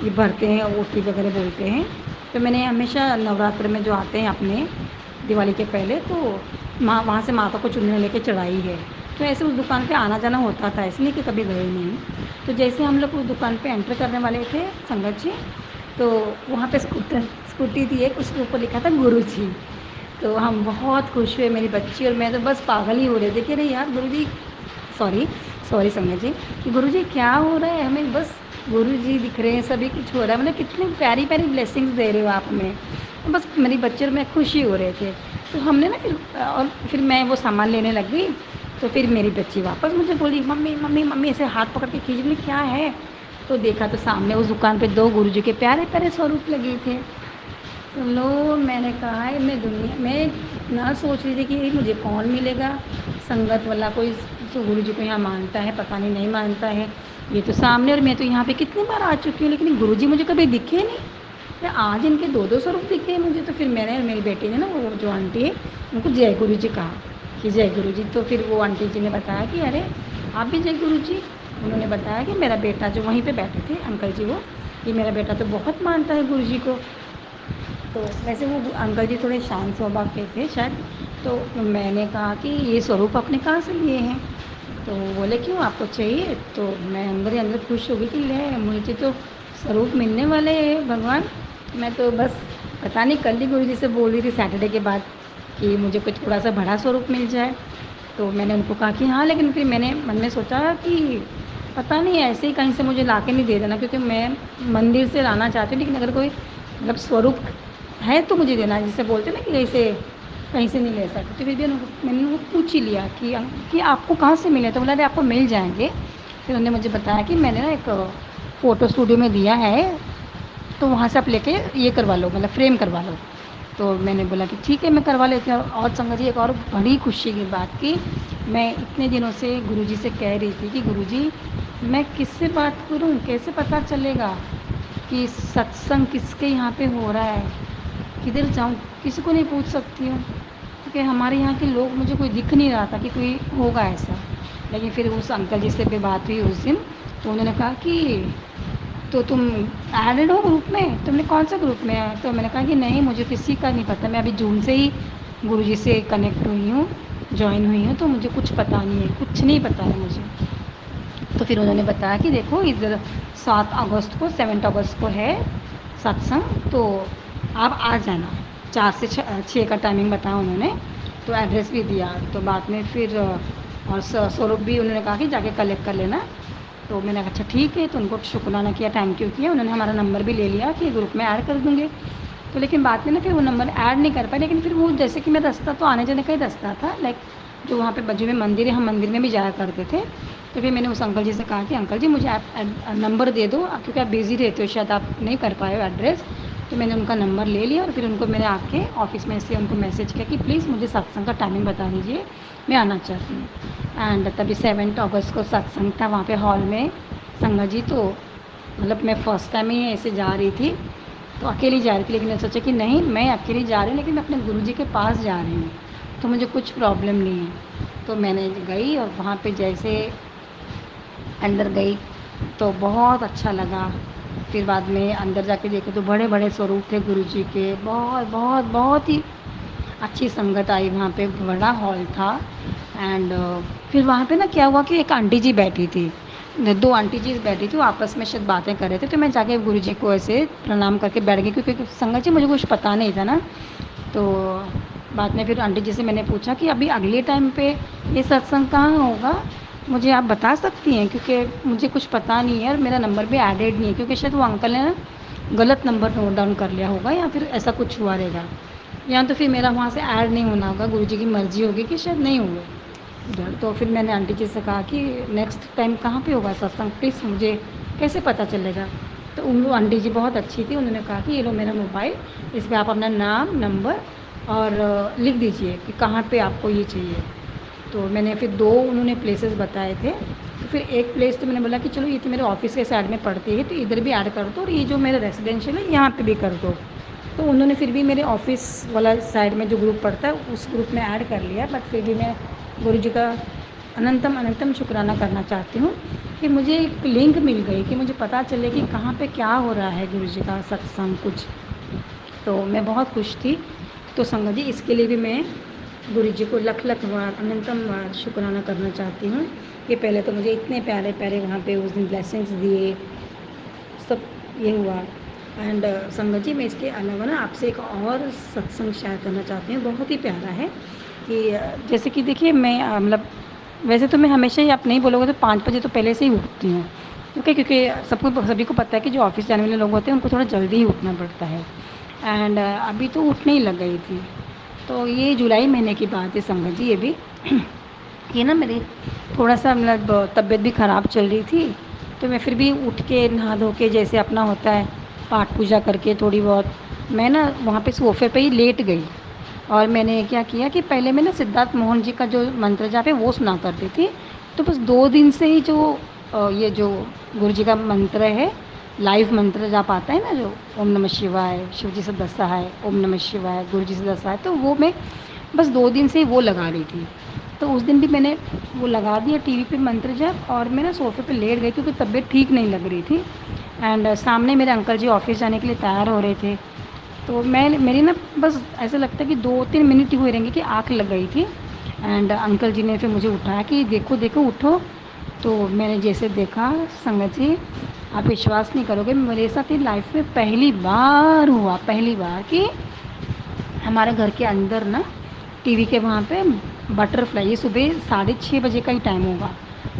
ये भरते हैं ओटी वगैरह बोलते हैं, तो मैंने हमेशा नवरात्र में जो आते हैं अपने दिवाली के पहले, तो वहाँ से माता को चुनरी लेके चढ़ाई है। तो ऐसे उस दुकान पे आना जाना होता था, ऐसे नहीं कि कभी गए नहीं। तो जैसे हम लोग उस दुकान पे एंटर करने वाले थे संगत जी, तो वहाँ पे स्कूटी थी एक, उसके ऊपर लिखा था गुरु जी। तो हम बहुत खुश हुए, मेरी बच्ची और मैं तो बस पागल ही हो रहे थे कि अरे यार गुरु जी, सॉरी सॉरी संगत जी, कि गुरु जी क्या हो रहा है, हमें बस गुरु जी दिख रहे हैं, सभी कुछ हो रहा है, मतलब कितनी प्यारी प्यारी ब्लेसिंग्स दे रहे हो आप हमें। तो बस मेरी बच्चे और मैं खुशी हो रहे थे। तो हमने ना फिर मैं वो सामान लेने लग गई। तो फिर मेरी बच्ची वापस मुझे बोली मम्मी मम्मी मम्मी, ऐसे हाथ पकड़ के खींच, बोली क्या है। तो देखा तो सामने उस दुकान पे 2 गुरु जी के प्यारे प्यारे स्वरूप लगे थे। तो लो मैंने कहा है, मैं दुनिया में इतना सोच रही थी कि मुझे कौन मिलेगा संगत वाला, कोई तो गुरु जी को यहाँ मानता है, पता नहीं मानता है। ये तो सामने, और मैं तो यहाँ पे कितनी बार आ चुकी हूँ, लेकिन गुरु जी मुझे कभी दिखे नहीं। फिर आज इनके 2-2 स्वरूप दिखे मुझे। तो फिर मैंने और मेरी बेटी ने ना, वो जो आंटी है, उनको जय गुरु जी कहा कि जय गुरु जी। तो फिर वो आंटी जी ने बताया कि अरे आप भी जय गुरु जी। उन्होंने बताया कि मेरा बेटा, जो वहीं पे बैठे थे अंकल जी, वो कि मेरा बेटा तो बहुत मानता है गुरु जी को। तो वैसे वो अंकल जी थोड़े शांत स्वभाव के थे शायद। तो मैंने कहा कि ये स्वरूप आपने कहाँ से लिए हैं। तो वो बोले क्यों आपको चाहिए। तो मैं अंदर ही अंदर खुश हो गई कि ले मुझे तो स्वरूप मिलने वाले हैं भगवान। मैं तो बस पता नहीं कल ही गुरु जी से बोल रही थी सैटरडे के बाद कि मुझे कुछ थोड़ा सा बड़ा स्वरूप मिल जाए। तो मैंने उनको कहा कि हाँ, लेकिन फिर मैंने मन में सोचा कि पता नहीं ऐसे ही कहीं से मुझे ला के नहीं दे देना, क्योंकि मैं मंदिर से लाना चाहती हूँ, लेकिन अगर कोई मतलब स्वरूप है तो मुझे देना। जिससे बोलते हैं ना कि ऐसे कहीं से नहीं ले सकते। तो फिर भी मैंने उनको पूछ ही लिया कि आपको कहाँ से मिले। तो बोला अरे आपको मिल जाएंगे। फिर उन्होंने मुझे बताया कि मैंने ना एक फ़ोटो स्टूडियो में दिया है, तो वहाँ से आप लेके ये करवा लो, मतलब फ्रेम करवा लो। तो मैंने बोला कि ठीक है मैं करवा लेती हूँ। और संगत जी एक और बड़ी खुशी की बात कि मैं इतने दिनों से गुरुजी से कह रही थी कि गुरुजी मैं किससे बात करूँ, कैसे पता चलेगा कि सत्संग किसके यहाँ पे हो रहा है, किधर जाऊँ, किसी को नहीं पूछ सकती हूँ, क्योंकि हमारे यहाँ के लोग, मुझे कोई दिख नहीं रहा था कि कोई होगा ऐसा। लेकिन फिर उस अंकल जी से भी बात हुई उस दिन, तो उन्होंने कहा कि तो तुम एडेड हो ग्रुप में। तुमने कौन सा ग्रुप में है। तो मैंने कहा कि नहीं मुझे किसी का नहीं पता, मैं अभी जून से ही गुरुजी से कनेक्ट हुई हूँ, ज्वाइन हुई हूँ, तो मुझे कुछ पता नहीं है, कुछ नहीं पता है मुझे। तो फिर उन्होंने बताया कि देखो इधर 7 अगस्त को 7 अगस्त को है सत्संग, तो आप आ जाना। 4 से 6 का टाइमिंग बताया उन्होंने। तो एड्रेस भी दिया। तो बाद में फिर और स्वरूप भी उन्होंने कहा कि जाके कलेक्ट कर लेना। तो मैंने कहा अच्छा ठीक है। तो उनको शुक्राना किया, थैंक यू किया। उन्होंने हमारा नंबर भी ले लिया कि ग्रुप में ऐड कर दूँगे। तो लेकिन बाद में ना फिर वो नंबर ऐड नहीं कर पाए। लेकिन फिर वो जैसे कि मेरा रास्ता तो आने जाने का ही रास्ता था, लाइक जो वहाँ पे बाजू में मंदिर है, हम मंदिर में भी जाया करते थे। तो फिर मैंने उस अंकल जी से कहा कि अंकल जी मुझे आप नंबर दे दो, क्योंकि आप बिज़ी रहते हो, शायद आप नहीं कर पाए हो एड्रेस। तो मैंने उनका नंबर ले लिया और फिर उनको मैंने आके ऑफिस में से उनको मैसेज किया कि प्लीज़ मुझे सत्संग का टाइमिंग बता दीजिए, मैं आना चाहती हूँ। एंड तभी 7 अगस्त को सत्संग था वहाँ पे हॉल में संगत जी। तो मतलब मैं फ़र्स्ट टाइम ही ऐसे जा रही थी, तो अकेली जा रही थी, लेकिन मैंने सोचा कि नहीं मैं अकेली जा रही हूँ, लेकिन मैं अपने गुरुजी के पास जा रही हूँ, तो मुझे कुछ प्रॉब्लम नहीं है। तो मैंने गई और वहाँ पे जैसे अंदर गई तो बहुत अच्छा लगा। फिर बाद में अंदर जाके देखे तो बड़े बड़े स्वरूप थे गुरुजी के, बहुत बहुत बहुत ही अच्छी संगत आई वहाँ पे, बड़ा हॉल था। एंड फिर वहाँ पे ना क्या हुआ कि एक आंटी जी बैठी थी, 2 आंटी जी बैठी थी, वो आपस में शायद बातें कर रहे थे। तो मैं जाके गुरुजी को ऐसे प्रणाम करके बैठ गई, क्योंकि संगत जी मुझे कुछ पता नहीं था ना। तो बाद में फिर आंटी जी से मैंने पूछा कि अभी अगले टाइम पे ये सत्संग कहाँ होगा, मुझे आप बता सकती हैं, क्योंकि मुझे कुछ पता नहीं है और मेरा नंबर भी एडेड नहीं है, क्योंकि शायद वो अंकल ने ना गलत नंबर नोट डाउन कर लिया होगा, या फिर ऐसा कुछ हुआ रहेगा, या तो फिर मेरा वहाँ से ऐड नहीं होना होगा, गुरुजी की मर्ज़ी होगी कि शायद नहीं हुए। उधर। तो फिर मैंने आंटी जी से कहा कि नेक्स्ट टाइम कहाँ पे होगा सत्संग, प्लीज़ मुझे कैसे पता चलेगा। तो उन आंटी जी बहुत अच्छी थी, उन्होंने कहा कि ये लो मेरा मोबाइल, इस पर आप अपना नाम, नंबर और लिख दीजिए कि कहाँ पे आपको ये चाहिए। तो मैंने फिर 2 उन्होंने प्लेसेस बताए थे। तो फिर एक प्लेस तो मैंने बोला कि चलो ये तो मेरे ऑफ़िस के साइड में पड़ती है, तो इधर भी ऐड कर दो और ये जो मेरा रेसिडेंशियल है यहाँ पे भी कर दो। तो उन्होंने फिर भी मेरे ऑफ़िस वाला साइड में जो ग्रुप पड़ता है उस ग्रुप में ऐड कर लिया। बट फिर भी मैं गुरु जी का अनंतम अनंतम शुक्राना करना चाहती हूँ कि मुझे एक लिंक मिल गई कि मुझे पता चले कि कहाँ पे क्या हो रहा है गुरु जी का सत्संग कुछ। तो मैं बहुत खुश थी। तो संगत जी इसके लिए भी मैं गुरु जी को लख लख बार अनंतम बार शुक्राना करना चाहती हूँ कि पहले तो मुझे इतने प्यारे प्यारे वहाँ पे उस दिन ब्लेसिंग्स दिए, सब ये हुआ। एंड संगत जी मैं इसके अलावा ना आपसे एक और सत्संग शेयर करना चाहती हूँ, बहुत ही प्यारा है कि जैसे कि देखिए मैं मतलब वैसे तो मैं हमेशा ही, आप नहीं बोलोगे तो 5 बजे तो पहले से ही उठती हूँ, क्योंकि सभी को पता है कि जो ऑफिस जाने वाले लोग होते हैं उनको थोड़ा जल्दी ही उठना पड़ता है। एंड अभी तो उठने ही लग गई थी। तो ये जुलाई महीने की बात है संगत जी, ये भी ये ना मेरी थोड़ा सा मतलब तबीयत भी ख़राब चल रही थी। तो मैं फिर भी उठ के नहा धो के जैसे अपना होता है पाठ पूजा करके थोड़ी बहुत मैं ना वहाँ पे सोफ़े पे ही लेट गई। और मैंने क्या किया कि पहले मैं ना सिद्धार्थ मोहन जी का जो मंत्र जाप है वो सुना करती थी। तो बस 2 दिन से ही जो ये जो गुरु जी का मंत्र है, लाइव मंत्र जाप आता है ना, जो ओम नमः शिवाय, शिव जी से दसा है, ओम नमः शिवाय, गुरु जी से दसा है, तो वो मैं बस 2 दिन से ही वो लगा रही थी। तो उस दिन भी मैंने वो लगा दिया टीवी पे मंत्र जाप और मैं ना सोफ़े पे लेट गई क्योंकि तबीयत ठीक नहीं लग रही थी। एंड सामने मेरे अंकल जी ऑफ़िस जाने के लिए तैयार हो रहे थे। तो मैं मेरी ना बस ऐसा लगता है कि 2-3 मिनट ही हुए रहेंगे कि आँख लग गई थी। एंड अंकल जी ने फिर मुझे उठाया कि देखो देखो उठो। तो मैंने जैसे देखा संगत जी, आप विश्वास नहीं करोगे, मेरे साथ ये लाइफ में पहली बार हुआ, पहली बार कि हमारे घर के अंदर ना टीवी के वहाँ पे बटरफ्लाई, ये सुबह 6:30 बजे का ही टाइम होगा,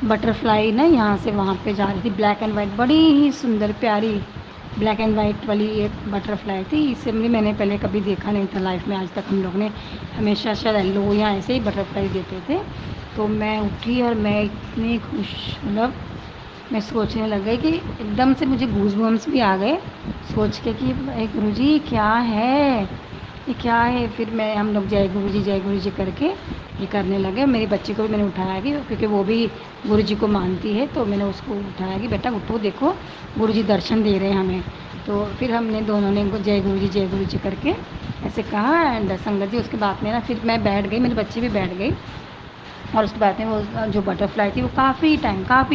बटरफ्लाई ना यहाँ से वहाँ पे जा रही थी, ब्लैक एंड वाइट, बड़ी ही सुंदर प्यारी ब्लैक एंड वाइट वाली एक बटरफ्लाई थी। इसे भी मैंने पहले कभी देखा नहीं था लाइफ में आज तक। हम लोग ने हमेशा शायद येलो या ऐसे ही बटरफ्लाई देते थे। तो मैं उठी और मैं इतनी खुश, मतलब मैं सोचने लग गई कि एकदम से मुझे गूज़बम्प्स भी आ गए सोच के कि गुरुजी क्या है, ये क्या है। फिर मैं हम लोग जय गुरु जी करके ये करने लगे। मेरी बच्ची को भी मैंने उठाया कि क्योंकि वो भी गुरु जी को मानती है, तो मैंने उसको उठाया कि बेटा उठो, देखो गुरु जी दर्शन दे रहे हैं हमें। तो फिर हमने दोनों ने जय गुरु जी करके ऐसे कहा। एंड संगत जी उसके बाद में ना फिर मैं बैठ गई, मेरी बच्ची भी बैठ गई। और उसके बाद में वो जो बटरफ्लाई थी वो काफ़ी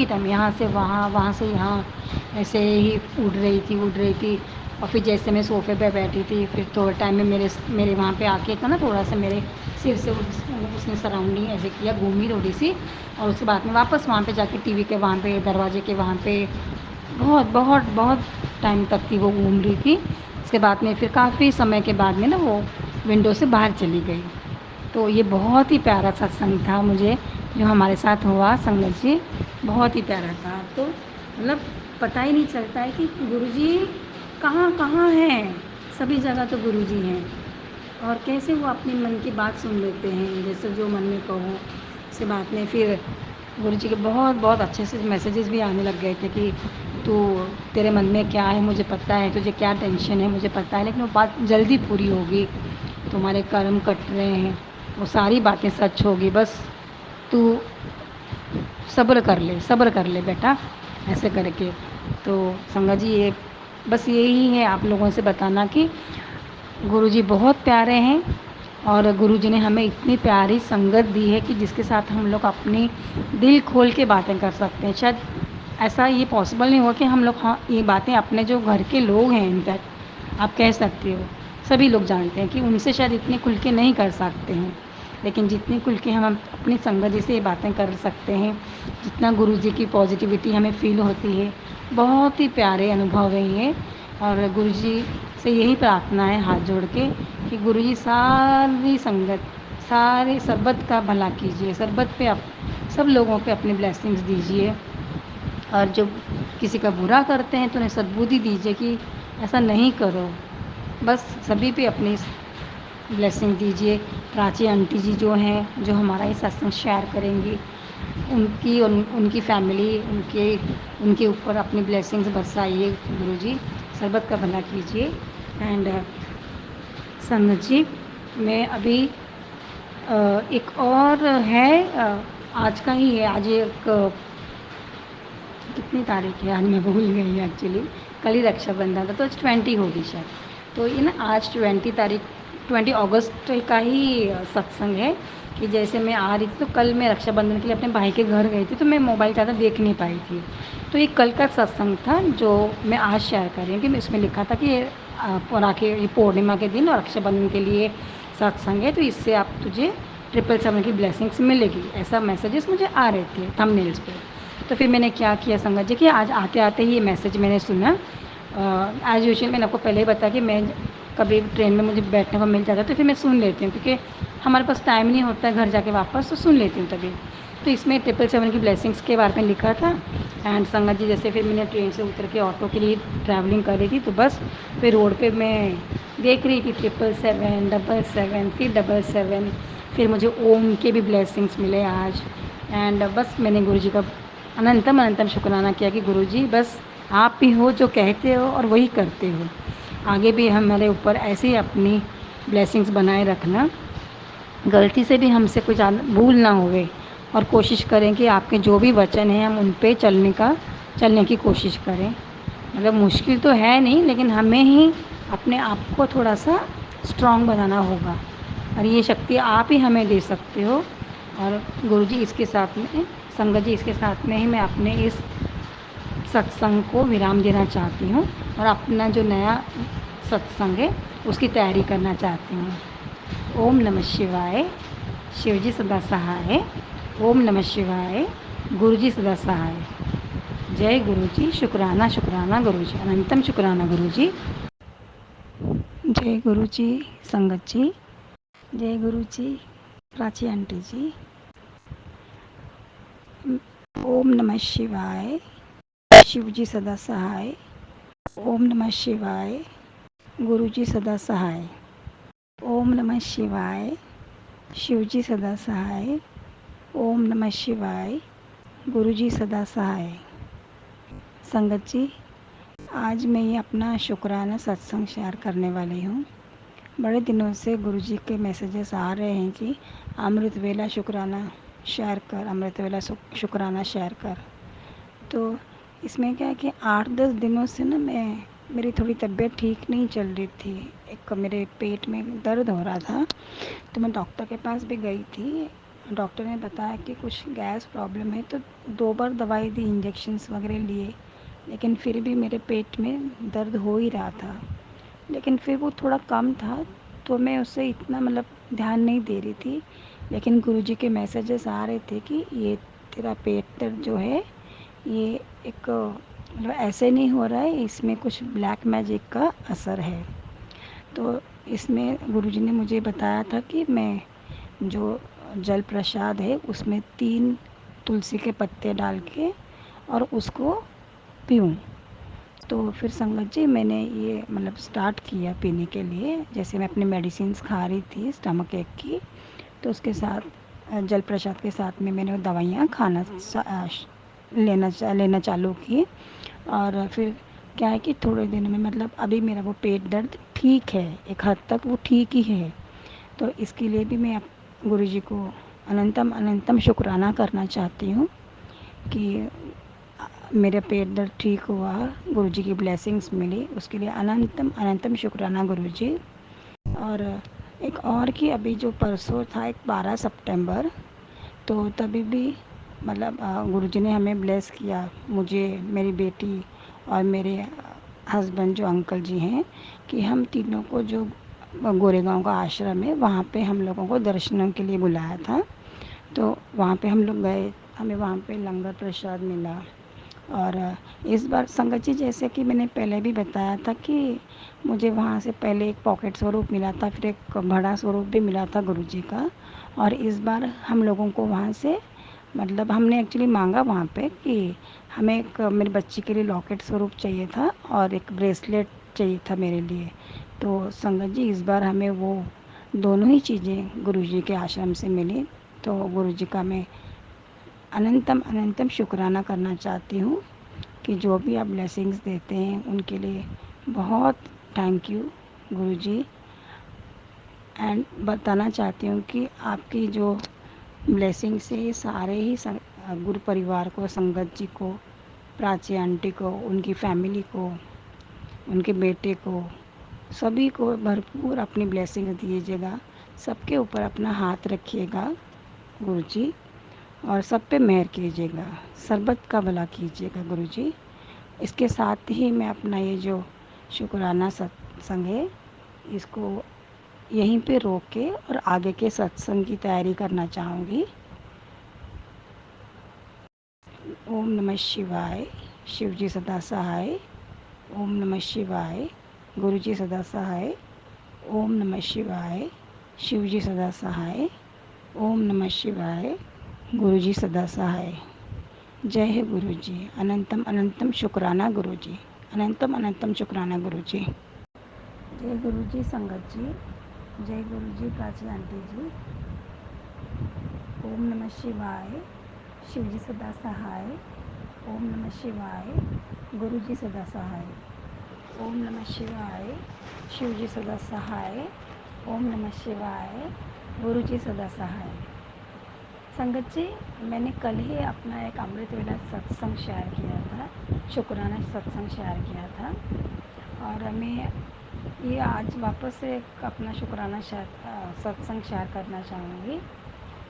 टाइम यहाँ से वहाँ, वहाँ से यहाँ ऐसे ही उड़ रही थी। और फिर जैसे मैं सोफ़े पे बैठी थी, फिर थोड़े टाइम में मेरे वहाँ पे आके था ना, थोड़ा सा मेरे सिर से उसने सराउंडिंग ऐसे किया, घूमी थोड़ी सी। और उसके बाद में वापस वहाँ पे जाके टीवी के वहाँ पे दरवाजे के वहाँ पे बहुत बहुत बहुत टाइम तक थी वो घूम रही थी। उसके बाद में फिर काफ़ी समय के बाद में ना वो विंडो से बाहर चली गई। तो ये बहुत ही प्यारा सत्संग था मुझे जो हमारे साथ हुआ संगत जी, बहुत ही प्यारा था। तो मतलब पता ही नहीं चलता है कि गुरुजी कहाँ कहाँ हैं, सभी जगह तो गुरुजी हैं। और कैसे वो अपने मन की बात सुन लेते हैं, जैसे जो मन में कहो। उसके बाद में फिर गुरुजी के बहुत बहुत अच्छे से मैसेजेस भी आने लग गए थे कि तू, तेरे मन में क्या है मुझे पता है, तुझे क्या टेंशन है मुझे पता है, लेकिन वो बात जल्दी पूरी होगी, तुम्हारे कर्म कट रहे हैं, वो सारी बातें सच होगी, बस तू सब्र कर ले बेटा, ऐसे करके। तो संगत जी ये बस यही है आप लोगों से बताना कि गुरुजी बहुत प्यारे हैं और गुरुजी ने हमें इतनी प्यारी संगत दी है कि जिसके साथ हम लोग अपनी दिल खोल के बातें कर सकते हैं। शायद ऐसा ये पॉसिबल नहीं हुआ कि हम लोग, हाँ, ये बातें अपने जो घर के लोग हैं, इनफैक्ट आप कह सकते हो सभी लोग जानते हैं कि उनसे शायद इतने खुल के नहीं कर सकते हैं, लेकिन जितनी खुल के हम अपनी संगत जी से ये बातें कर सकते हैं, जितना गुरु जी की पॉजिटिविटी हमें फ़ील होती है, बहुत ही प्यारे अनुभव है ये। और गुरु जी से यही प्रार्थना है हाथ जोड़ के कि गुरु जी सारी संगत, सारे सरबत का भला कीजिए, सरबत पे आप सब लोगों पे अपनी ब्लेसिंग्स दीजिए। और जो किसी का बुरा करते हैं तो उन्हें सद्बुद्धि दीजिए कि ऐसा नहीं करो, बस सभी पे अपनी ब्लेसिंग दीजिए। प्राची आंटी जी जो हैं, जो हमारा ये सत्संग शेयर करेंगी, उनकी फैमिली, उनके ऊपर अपनी ब्लेसिंग्स बरसाइए गुरुजी, सर्बत का भला कीजिए। एंड संगत जी, मैं अभी एक और है, आज का ही है, आज एक कितनी तारीख है, आज मैं भूल गई एक्चुअली। कल ही रक्षाबंधन था, तो आज 20 होगी शायद। तो ये ना आज 20 अगस्त का ही सत्संग है। कि जैसे मैं आ रही थी, तो कल मैं रक्षाबंधन के लिए अपने भाई के घर गई थी, तो मैं मोबाइल ज़्यादा देख नहीं पाई थी। तो ये कल का सत्संग था जो मैं आज शेयर कर रही हूँ, कि मैं इसमें लिखा था कि राखी, ये पूर्णिमा के दिन और रक्षाबंधन के लिए सत्संग है, तो इससे आप तुझे 777 की ब्लेसिंग्स मिलेगी, ऐसा मैसेजेस मुझे आ रहे थे थंबनेल्स पे। तो फिर मैंने क्या किया संगत जी, कि आज आते आते ही ये मैसेज मैंने सुना। एज़ यूजुअल मैंने आपको पहले ही बताया कि मैं कभी ट्रेन में मुझे बैठने को मिल जाता है तो फिर मैं सुन लेती हूँ, क्योंकि हमारे पास टाइम नहीं होता है घर जाके वापस, तो सुन लेती हूँ तभी। तो इसमें 777 की ब्लेसिंग्स के बारे में लिखा था। एंड संगत जी, जैसे फिर मैंने ट्रेन से उतर के ऑटो के लिए ट्रैवलिंग कर रही थी, तो बस फिर रोड पे मैं देख रही थी 777, 777, फिर 777, फिर मुझे ओम के भी ब्लेसिंग्स मिले आज। एंड बस मैंने गुरुजी का अनंतम अनंतम शुक्राना किया कि गुरुजी बस आप ही हो जो कहते हो और वही करते हो। आगे भी हमारे ऊपर ऐसे ही अपनी ब्लेसिंग्स बनाए रखना, गलती से भी हमसे कुछ भूल ना होवे, और कोशिश करें कि आपके जो भी वचन हैं हम उन पे चलने की कोशिश करें। मतलब मुश्किल तो है नहीं, लेकिन हमें ही अपने आप को थोड़ा सा स्ट्रॉन्ग बनाना होगा, और ये शक्ति आप ही हमें दे सकते हो। और गुरुजी इसके साथ में, संगत जी इसके साथ में ही मैं अपने इस सत्संग को विराम देना चाहती हूँ, और अपना जो नया सत्संग है उसकी तैयारी करना चाहती हूँ। ओम नमः शिवाय, शिवजी सदा सहाय। ओम नमः शिवाय, गुरुजी सदा सहाय। जय गुरुजी, शुक्राना शुक्राना गुरुजी, अनंतम शुक्राना गुरुजी। जय गुरुजी संगत जी, जय गुरुजी प्राची आंटी जी। ओम नमः शिवाय, शिवजी सदा सहाय। ओम नमः शिवाय, गुरुजी सदा सहाय। ओम नमः शिवाय, शिवजी सदा सहाय। ओम नमः शिवाय, गुरुजी सदा सहाय। संगत जी, आज मैं ये अपना शुक्राना सत्संग शेयर करने वाली हूँ। बड़े दिनों से गुरुजी के मैसेजेस आ रहे हैं कि अमृत वेला शुक्राना शेयर कर, अमृत वेला शुक्राना शेयर कर। तो इसमें क्या है कि 8-10 दिनों से ना मेरी थोड़ी तबीयत ठीक नहीं चल रही थी। एक मेरे पेट में दर्द हो रहा था, तो मैं डॉक्टर के पास भी गई थी। डॉक्टर ने बताया कि कुछ गैस प्रॉब्लम है, तो 2 बार दवाई दी, इंजेक्शन्स वगैरह लिए, लेकिन फिर भी मेरे पेट में दर्द हो ही रहा था। लेकिन फिर वो थोड़ा कम था, तो मैं उससे इतना मतलब ध्यान नहीं दे रही थी। लेकिन गुरुजी के मैसेजेस आ रहे थे कि ये तेरा पेट दर्द जो है, ये एक मतलब ऐसे नहीं हो रहा है, इसमें कुछ ब्लैक मैजिक का असर है। तो इसमें गुरुजी ने मुझे बताया था कि मैं जो जल प्रसाद है उसमें 3 तुलसी के पत्ते डाल के और उसको पीऊँ। तो फिर संगत जी, मैंने ये मतलब स्टार्ट किया पीने के लिए। जैसे मैं अपनी मेडिसिन्स खा रही थी स्टमक एक की, तो उसके साथ जल प्रसाद के साथ में मैंने वो दवाइयाँ लेना चालू की। और फिर क्या है कि थोड़े दिनों में मतलब अभी मेरा वो पेट दर्द ठीक है, एक हद तक वो ठीक ही है। तो इसके लिए भी मैं गुरुजी को अनंतम अनंतम शुक्राना करना चाहती हूँ कि मेरा पेट दर्द ठीक हुआ, गुरुजी की ब्लेसिंग्स मिली, उसके लिए अनंतम अनंतम शुक्राना गुरुजी। और एक और कि अभी जो परसों था, एक 12 सितंबर, तो तभी भी मतलब गुरुजी ने हमें ब्लेस किया, मुझे, मेरी बेटी और मेरे हस्बैंड जो अंकल जी हैं, कि हम तीनों को जो गोरेगांव का आश्रम है वहाँ पे हम लोगों को दर्शनों के लिए बुलाया था। तो वहाँ पे हम लोग गए, हमें वहाँ पे लंगर प्रसाद मिला। और इस बार संगत जी, जैसे कि मैंने पहले भी बताया था कि मुझे वहाँ से पहले एक पॉकेट स्वरूप मिला था, फिर एक बड़ा स्वरूप भी मिला था गुरुजी का। और इस बार हम लोगों को वहाँ से मतलब हमने एक्चुअली मांगा वहाँ पे कि हमें एक मेरी बच्ची के लिए लॉकेट स्वरूप चाहिए था और एक ब्रेसलेट चाहिए था मेरे लिए। तो संगत जी, इस बार हमें वो दोनों ही चीज़ें गुरुजी के आश्रम से मिली। तो गुरुजी का मैं अनंतम अनंतम शुक्राना करना चाहती हूँ कि जो भी आप ब्लेसिंग्स देते हैं उनके लिए बहुत थैंक यू गुरुजी। एंड बताना चाहती हूँ कि आपकी जो ब्लेसिंग से सारे ही गुरु परिवार को, संगत जी को, प्राची आंटी को, उनकी फैमिली को, उनके बेटे को, सभी को भरपूर अपनी ब्लेसिंग दीजिएगा। सबके ऊपर अपना हाथ रखिएगा गुरुजी, और सब पे मेहर कीजिएगा, सरबत का भला कीजिएगा गुरुजी। इसके साथ ही मैं अपना ये जो शुक्राना सत्संग है इसको यहीं पे रोक के और आगे के सत्संग की तैयारी करना चाहूँगी। ओम नमः शिवाय। शिव जी सदा सहाय। ओम नमः शिवाय। गुरु जी सदा सहाय। ओम नमः शिवाय। शिव जी सदा सहाय। ओम नमः शिवाय। गुरु जी सदा सहाय। जय है गुरु जी। अनंतम अनंतम शुक्राना गुरु जी। अनंतम अनंतम शुक्राना गुरु जी। जय गुरु जी संगत जी। जय गुरु जी प्राची आंटी जी। ओम नमः शिवाय। शिव जी सदा सहाय। ओम नमः शिवाय। गुरु जी सदा सहाय। ओम नमः शिवाय। शिव जी सदा सहाय। ओम नमः शिवाय। गुरु जी सदा सहाय। संगत जी, मैंने कल ही अपना एक अमृत वेला सत्संग शेयर किया था, शुक्राना सत्संग शेयर किया था, और मैं ये आज वापस से एक अपना शुक्राना सत्संग शेयर करना चाहूँगी।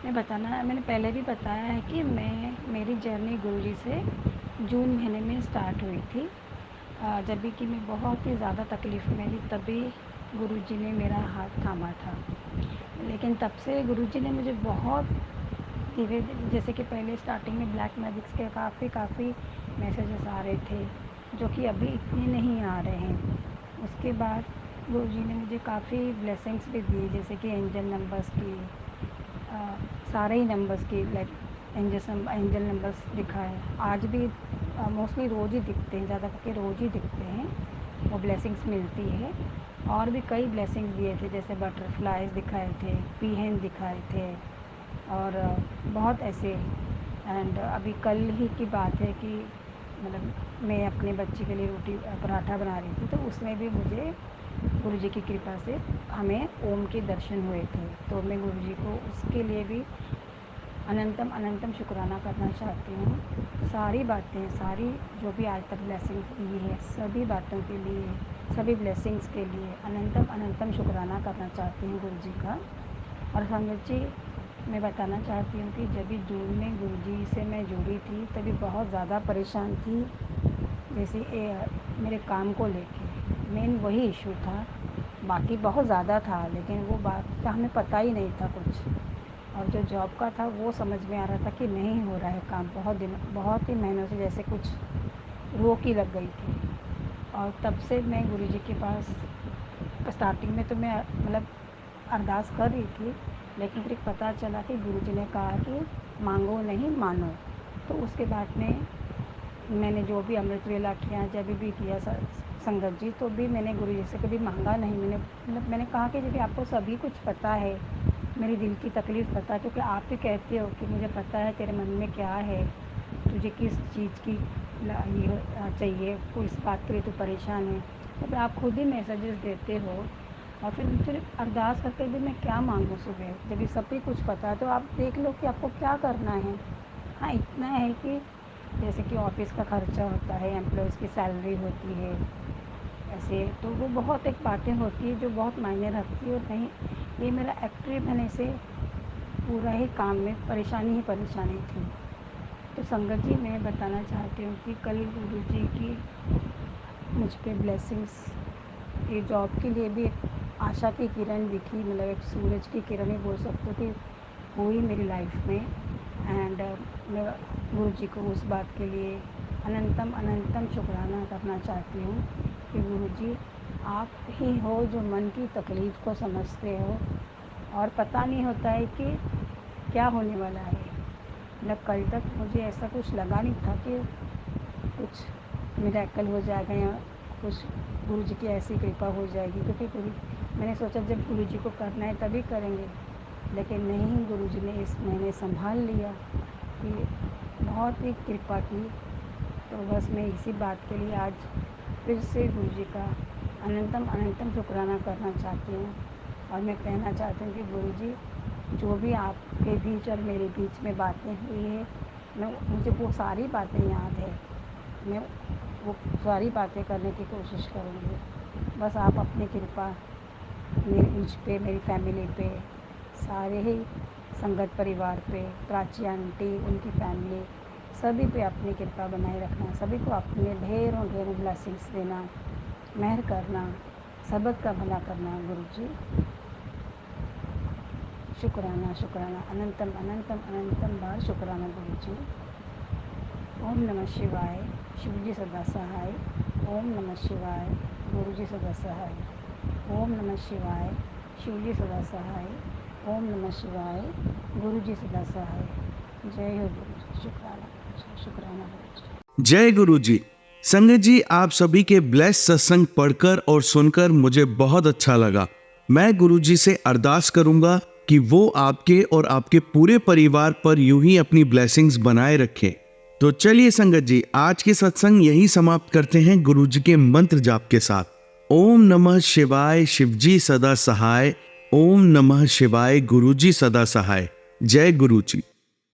मैंने पहले भी बताया है कि मेरी जर्नी गुरुजी से जून महीने में स्टार्ट हुई थी। जब भी कि मैं बहुत ही ज़्यादा तकलीफ़ में थी, तभी गुरुजी ने मेरा हाथ थामा था। लेकिन तब से गुरुजी ने मुझे बहुत धीरे धीरे, जैसे कि पहले स्टार्टिंग में ब्लैक मैजिक्स के काफ़ी मैसेजेस आ रहे थे, जो कि अभी इतने नहीं आ रहे हैं। उसके बाद गुरुजी ने मुझे काफ़ी ब्लेसिंग्स भी दी, जैसे कि एंजल नंबर्स की, सारे ही नंबर्स की, लाइक एंजल नंबर्स दिखा है। आज भी मोस्टली रोज़ ही दिखते हैं, ज़्यादा करके रोज़ ही दिखते हैं, वो ब्लेसिंग्स मिलती है। और भी कई ब्लेसिंग्स दिए थे, जैसे बटरफ्लाइज दिखाए थे, पीहन दिखाए थे, और बहुत ऐसे। एंड अभी कल ही की बात है कि मतलब मैं अपने बच्चे के लिए रोटी पराठा बना रही थी, तो उसमें भी मुझे गुरुजी की कृपा से हमें ओम के दर्शन हुए थे। तो मैं गुरुजी को उसके लिए भी अनंतम अनंतम शुक्राना करना चाहती हूँ। सारी बातें, सारी जो भी आज तक ब्लेसिंग्स दी है, सभी बातों के लिए, सभी ब्लेसिंग्स के लिए अनंतम अनंतम शुक्राना करना चाहती हूँ गुरुजी का। और संगत जी, मैं बताना चाहती हूँ कि जब भी जून में गुरुजी से मैं जुड़ी थी, तभी बहुत ज़्यादा परेशान थी, जैसे मेरे काम को लेके मेन वही इशू था। बाकी बहुत ज़्यादा था, लेकिन वो बात का हमें पता ही नहीं था कुछ। और जो जॉब का था वो समझ में आ रहा था कि नहीं हो रहा है काम, बहुत ही महीनों से जैसे कुछ रोक ही लग गई थी। और तब से मैं गुरुजी के पास, स्टार्टिंग में तो मैं मतलब अरदास कर रही थी, लेकिन फिर पता चला कि गुरुजी ने कहा कि मांगो नहीं मानो। तो उसके बाद में मैंने जो भी अमृत वेला किया, जब भी किया संगत जी, तो भी मैंने गुरुजी से कभी मांगा नहीं। मैंने कहा कि जब आपको सभी कुछ पता है, मेरे दिल की तकलीफ़ पता है, क्योंकि आप भी कहते हो कि मुझे पता है तेरे मन में क्या है, तुझे किस चीज़ की ये चाहिए, किस बात के लिए तू परेशान है। तो आप खुद ही मैसेजेस देते हो, और फिर अरदास करके भी मैं क्या मांगूँ सुबह, जब ये सब भी कुछ पता है। तो आप देख लो कि आपको क्या करना है। हाँ, इतना है कि जैसे कि ऑफिस का खर्चा होता है, एम्प्लॉयज़ की सैलरी होती है, ऐसे तो वो बहुत एक बातें होती है जो बहुत मायने रखती है। और नहीं, ये मेरा एक्टिव होने से पूरा ही काम में परेशानी ही परेशानी थी। तो संगत जी, मैं बताना चाहती हूँ कि कल गुरुजी की मुझ पे ब्लेसिंग्स, ये जॉब के लिए भी एक आशा की किरण दिखी, मतलब एक सूरज की किरण ही बोल सकते हो कि हुई मेरी लाइफ में। एंड मैं गुरुजी को उस बात के लिए अनंतम अनंतम शुक्राना करना चाहती हूँ कि गुरुजी, आप ही हो जो मन की तकलीफ़ को समझते हो, और पता नहीं होता है कि क्या होने वाला है। मतलब कल तक मुझे ऐसा कुछ लगा नहीं था कि कुछ मिरेकल हो जाएगा या कुछ गुरुजी की ऐसी कृपा हो जाएगी, क्योंकि मैंने सोचा जब गुरुजी को करना है तभी करेंगे, लेकिन नहीं, गुरुजी ने इस महीने संभाल लिया कि बहुत ही कृपा की। तो बस मैं इसी बात के लिए आज फिर से गुरुजी का अनंतम अनंतम शुक्राना करना चाहती हूँ। और मैं कहना चाहती हूँ कि गुरुजी, जो भी आपके बीच और मेरे बीच में बातें हुई है, मुझे वो सारी बातें याद है। मैं वो सारी बातें करने की कोशिश करूँगी। बस आप अपनी कृपा मुझ पे, मेरी फैमिली पे, सारे ही संगत परिवार पे, प्राची आंटी, उनकी फैमिली, सभी पे अपनी कृपा बनाए रखना, सभी को अपने ढेरों ढेरों ब्लेसिंग्स देना, मेहर करना, सबका भला करना। गुरुजी, शुक्राना शुक्राना, अनंतम अनंतम अनंतम बार शुक्राना गुरुजी। ओम नमः शिवाय, शिवजी सदा सहाय। ओम नमः शिवाय, गुरुजी सदा सहाय। ओम नमः शिवाय, शिवजी सदा सहाय। ओम नमः शिवाय, गुरुजी सदा सहाय। जय हो गुरुजी, शुक्राना शुक्राना गुरुजी।
जय गुरुजी। संगत जी, आप सभी के ब्लेस सत्संग पढ़कर और सुनकर मुझे बहुत अच्छा लगा। मैं गुरुजी से अरदास करूंगा कि वो आपके और आपके पूरे परिवार पर यूं ही अपनी ब्लेसिंग्स बनाए रखें। तो चलिए संगत जी, आज के सत्संग यही समाप्त करते हैं गुरुजी के मंत्र जाप के साथ। ओम नमः शिवाय, शिवजी सदा सहाय। ओम नमः शिवाय, गुरुजी सदा सहाय। जय गुरुजी।